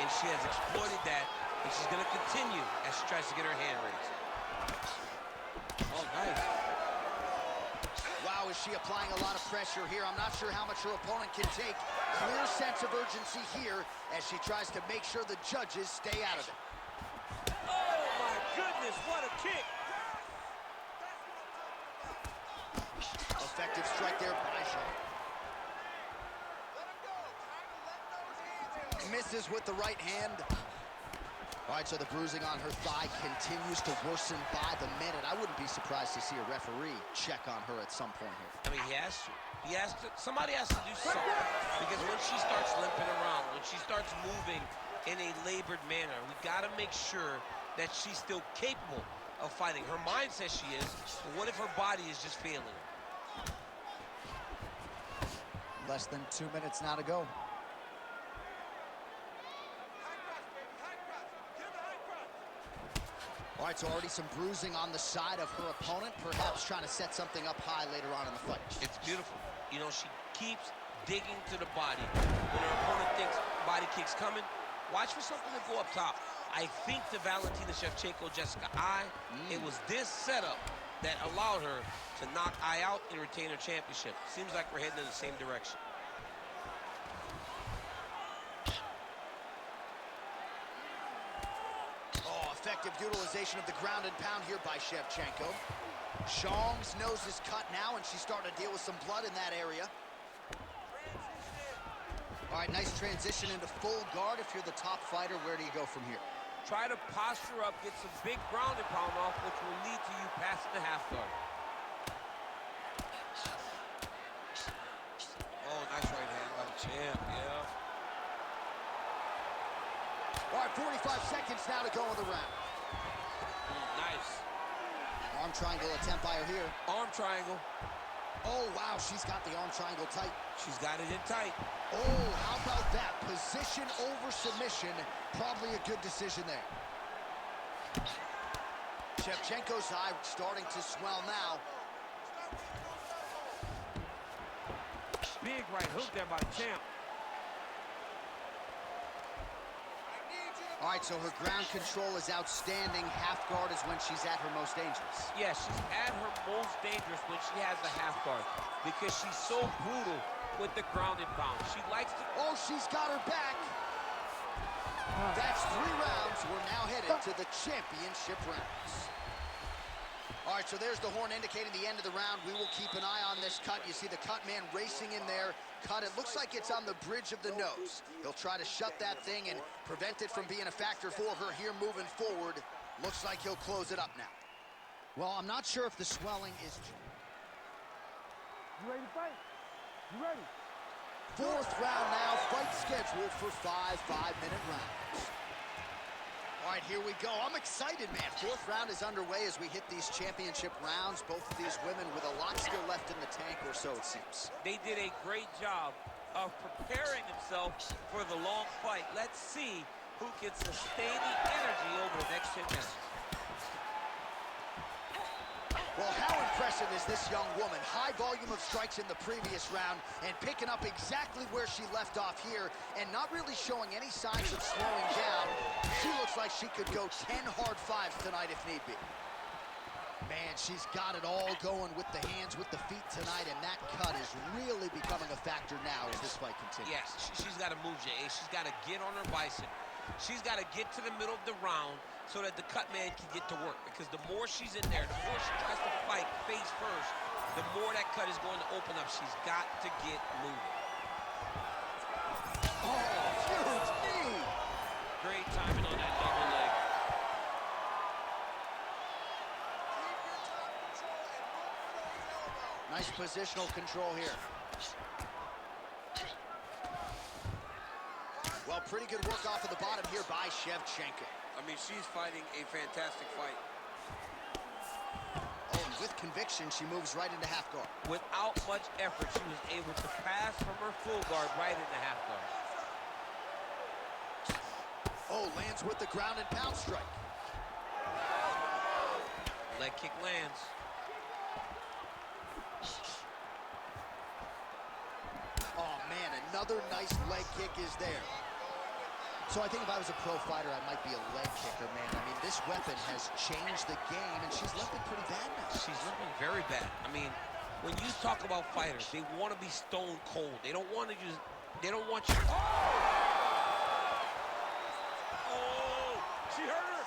And she has exploited that, and she's going to continue as she tries to get her hand raised. Oh, nice. Wow, is she applying a lot of pressure here? I'm not sure how much her opponent can take. Clear sense of urgency here as she tries to make sure the judges stay out of it. Oh, my goodness, what a kick. Effective strike there by Shaw. Misses with the right hand. All right, so the bruising on her thigh continues to worsen by the minute. I wouldn't be surprised to see a referee check on her at some point here. I mean, he has to. Somebody has to do something. Because when she starts limping around, when she starts moving in a labored manner, we got to make sure that she's still capable of fighting. Her mind says she is, but what if her body is just failing her? Less than 2 minutes now to go. All right, so already some bruising on the side of her opponent, perhaps trying to set something up high later on in the fight. It's beautiful. You know, she keeps digging to the body. When her opponent thinks body kick's coming, watch for something to go up top. I think the Valentina Shevchenko-Jessica Eye, it was this setup that allowed her to knock Eye out and retain her championship. Seems like we're heading in the same direction. Effective utilization of the ground and pound here by Shevchenko. Shong's nose is cut now, and she's starting to deal with some blood in that area. All right, nice transition into full guard. If you're the top fighter, where do you go from here? Try to posture up, get some big ground and pound off, which will lead to you passing the half guard. Oh, nice right hand by the champ, yeah. All right, 45 seconds now to go in the round. Nice. Arm triangle attempt by her here. Arm triangle. Oh, wow, she's got the arm triangle tight. She's got it in tight. Oh, how about that? Position over submission. Probably a good decision there. Shevchenko's eye starting to swell now. Big right hook there by the champ. All right, so her ground control is outstanding. Half guard is when she's at her most dangerous. Yeah, she's at her most dangerous when she has the half guard because she's so brutal with the ground and pound. She likes to... Oh, she's got her back. That's 3 rounds. We're now headed to the championship rounds. All right, so there's the horn indicating the end of the round. We will keep an eye on this cut. You see the cut man racing in there. Cut, it looks like it's on the bridge of the nose. He'll try to shut that thing and prevent it from being a factor for her here moving forward. Looks like he'll close it up now. Well, I'm not sure if the swelling is... You ready to fight? You ready? 4th round now. Fight scheduled for 5 5-minute rounds. All right, here we go. I'm excited, man. 4th round is underway as we hit these championship rounds. Both of these women with a lot still left in the tank, or so it seems. They did a great job of preparing themselves for the long fight. Let's see who can sustain the energy over the next 10 minutes. Well, how impressive is this young woman? High volume of strikes in the previous round and picking up exactly where she left off here and not really showing any signs of slowing down. She looks like she could go 10 hard 5s tonight if need be. Man, she's got it all going with the hands, with the feet tonight, and that cut is really becoming a factor now as this fight continues. Yes, she's got to move, Jay. She's got to get on her bison. She's got to get to the middle of the round so that the cut man can get to work. Because the more she's in there, the more she tries to fight face first, the more that cut is going to open up. She's got to get moving. Oh, huge knee! Great timing on that double leg. Nice positional control here. Well, pretty good work off of the bottom here by Shevchenko. I mean, she's fighting a fantastic fight. Oh, and with conviction, she moves right into half guard. Without much effort, she was able to pass from her full guard right into half guard. Oh, lands with the ground and pound strike. Leg kick lands. Oh, man, another nice leg kick is there. So I think if I was a pro fighter, I might be a leg kicker, man. I mean, this weapon has changed the game, and she's limping pretty bad now. She's limping very bad. I mean, when you talk about fighters, they want to be stone cold. They don't want to just, they don't want you. Oh, she hurt her.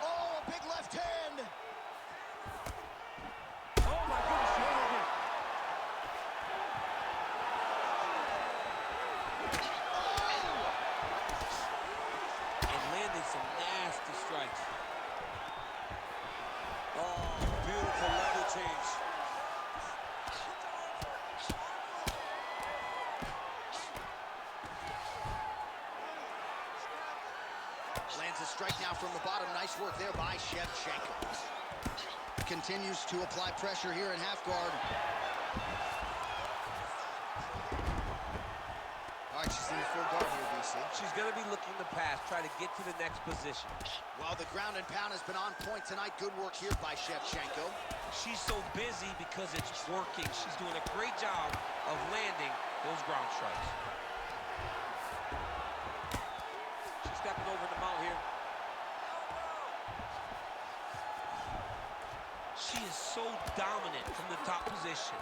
Oh, a big left hand. Oh, my goodness, she hurt her again. And landed some nasty strikes. Oh, beautiful level change. Lands a strike now from the bottom. Nice work there by Shevchenko. Continues to apply pressure here in half guard. All right, she's in the full guard here, DC. She's going to be looking to pass, try to get to the next position. Well, the ground and pound has been on point tonight. Good work here by Shevchenko. She's so busy because it's working. She's doing a great job of landing those ground strikes. She's stepping over the mount here. She is so dominant from the top position.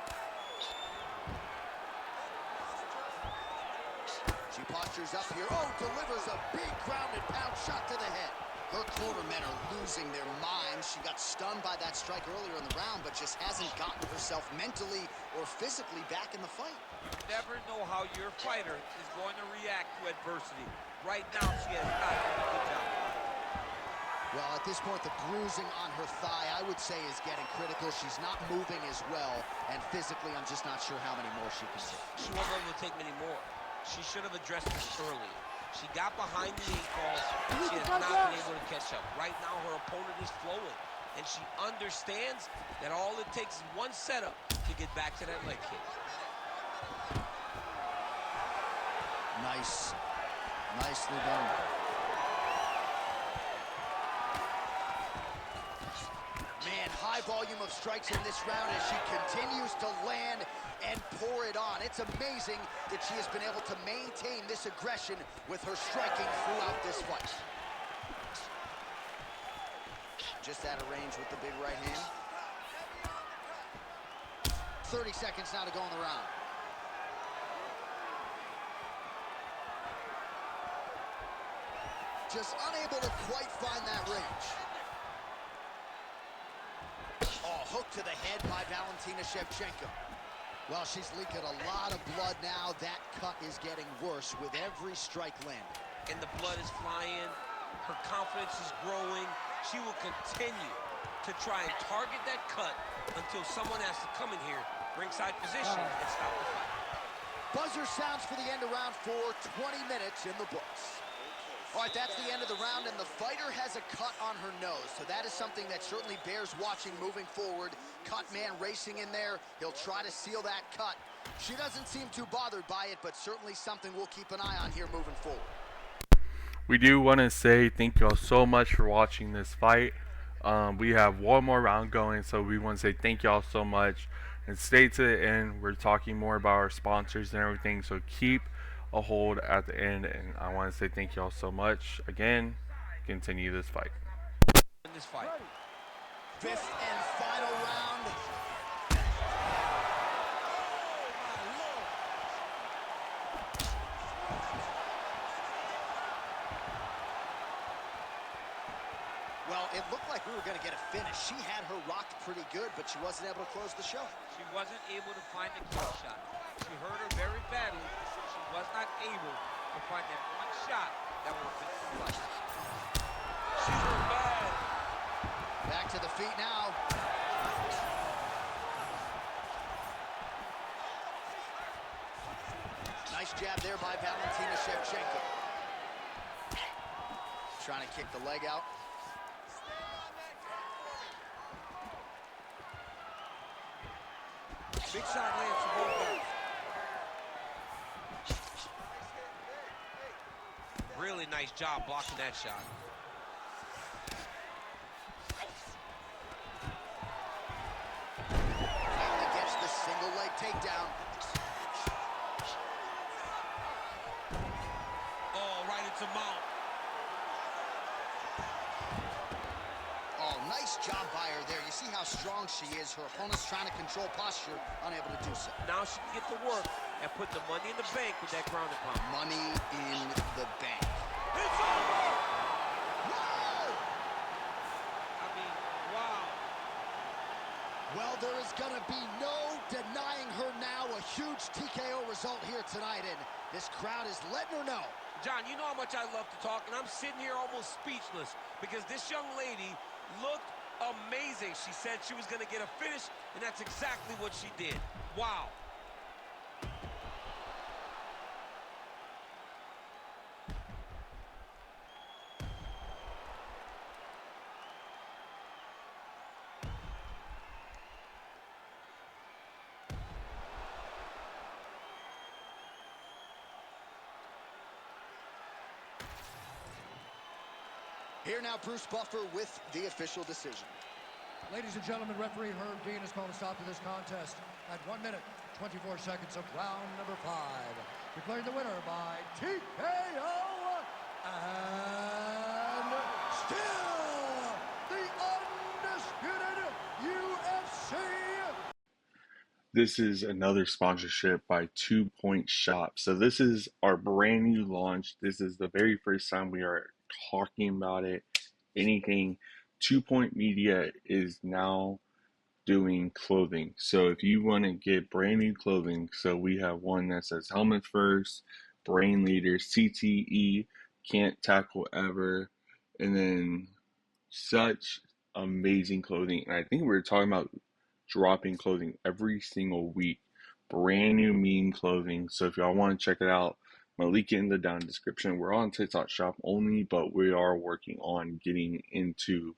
She postures up here. Oh, delivers a big ground and pound shot to the head. Her cornermen are losing their minds. She got stunned by that strike earlier in the round, but just hasn't gotten herself mentally or physically back in the fight. You never know how your fighter is going to react to adversity. Right now, she has not done a good job. Well, at this point, the bruising on her thigh, I would say, is getting critical. She's not moving as well, and physically, I'm just not sure how many more she can take. She won't be able to take many more. She should have addressed this earlier. She got behind the 8 ball, and she has not been able to catch up. Right now, her opponent is flowing, and she understands that all it takes is one setup to get back to that leg kick. Nicely done. Man, high volume of strikes in this round as she continues to land and pour it on. It's amazing that she has been able to maintain this aggression with her striking throughout this fight. Just out of range with the big right hand. 30 seconds now to go in the round. Just unable to quite find that range. Oh, hook to the head by Valentina Shevchenko. Well, she's leaking a lot of blood now. That cut is getting worse with every strike landed. And the blood is flying. Her confidence is growing. She will continue to try and target that cut until someone has to come in here, ringside position, and stop the fight. Buzzer sounds for the end of round 4, 20 minutes in the books. All right, that's the end of the round, and the fighter has a cut on her nose. So that is something that certainly bears watching moving forward. Cut man racing in there. He'll try to seal that cut. She doesn't seem too bothered by it, but certainly something we'll keep an eye on here moving forward. We do want to say thank y'all so much for watching this fight. We have one more round going, so we want to say thank y'all so much. And stay to the end. We're talking more about our sponsors and everything, so keep a hold at the end. And I want to say thank y'all so much. Again, continue this fight. In this fight. Fifth and final round. Well, it looked like we were going to get a finish. She had her rocked pretty good, but she wasn't able to close the show. She wasn't able to find the kill shot. She hurt her very badly. She was not able to find that one shot that would have finished the fight. She's hurt bad. Back to the feet now. Nice jab there by Valentina Shevchenko. Trying to kick the leg out. Big shot lands for both guys. really nice job blocking that shot. Finally gets the single leg takedown. Oh, right into mount. Oh, nice job by her there. You see how strong she is. Her opponent's trying to control posture, unable to do so. Now she can get to work and put the money in the bank with that ground and pound. Money in the bank. It's over! Whoa! I mean, wow. Well, there is going to be no denying her now. A huge TKO result here tonight, and this crowd is letting her know. John, you know how much I love to talk, and I'm sitting here almost speechless because this young lady looked amazing. She said she was going to get a finish, and that's exactly what she did. Wow. Here now, Bruce Buffer with the official decision. Ladies and gentlemen, referee Herb Dean has called a stop to this contest at 1 minute, 24 seconds of round number 5. Declaring the winner by TKO and still the undisputed UFC. This is another sponsorship by 2 Point Shop. So this is our brand new launch. This is the very first time we are talking about it. Anything. 2 Point Media is now doing clothing. So if you want to get brand new clothing, so we have one that says Helmet First, Brain Leader, CTE, Can't Tackle Ever, and then such amazing clothing. And I think we were talking about dropping clothing every single week. Brand new meme clothing. So if y'all want to check it out, I'm gonna link it in the down description. We're on TikTok Shop only, but we are working on getting into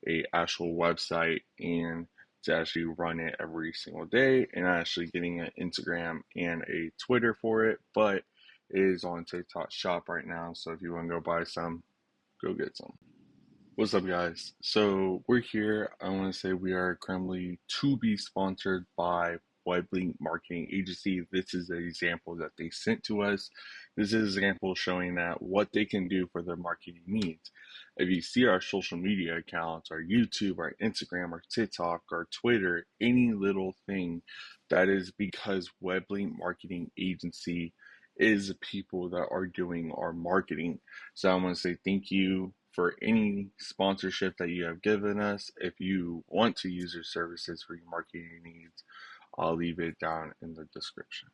a actual website and to actually run it every single day, and actually getting an Instagram and a Twitter for it. But it is on TikTok Shop right now, so if you want to go buy some, go get some. What's up, guys? So we're here. I want to say we are currently to be sponsored by Weblink Marketing Agency. This is an example that they sent to us. This is an example showing that what they can do for their marketing needs. If you see our social media accounts, our YouTube, our Instagram, our TikTok, our Twitter, any little thing, that is because Weblink Marketing Agency is the people that are doing our marketing. So I want to say thank you for any sponsorship that you have given us. If you want to use your services for your marketing needs, I'll leave it down in the description.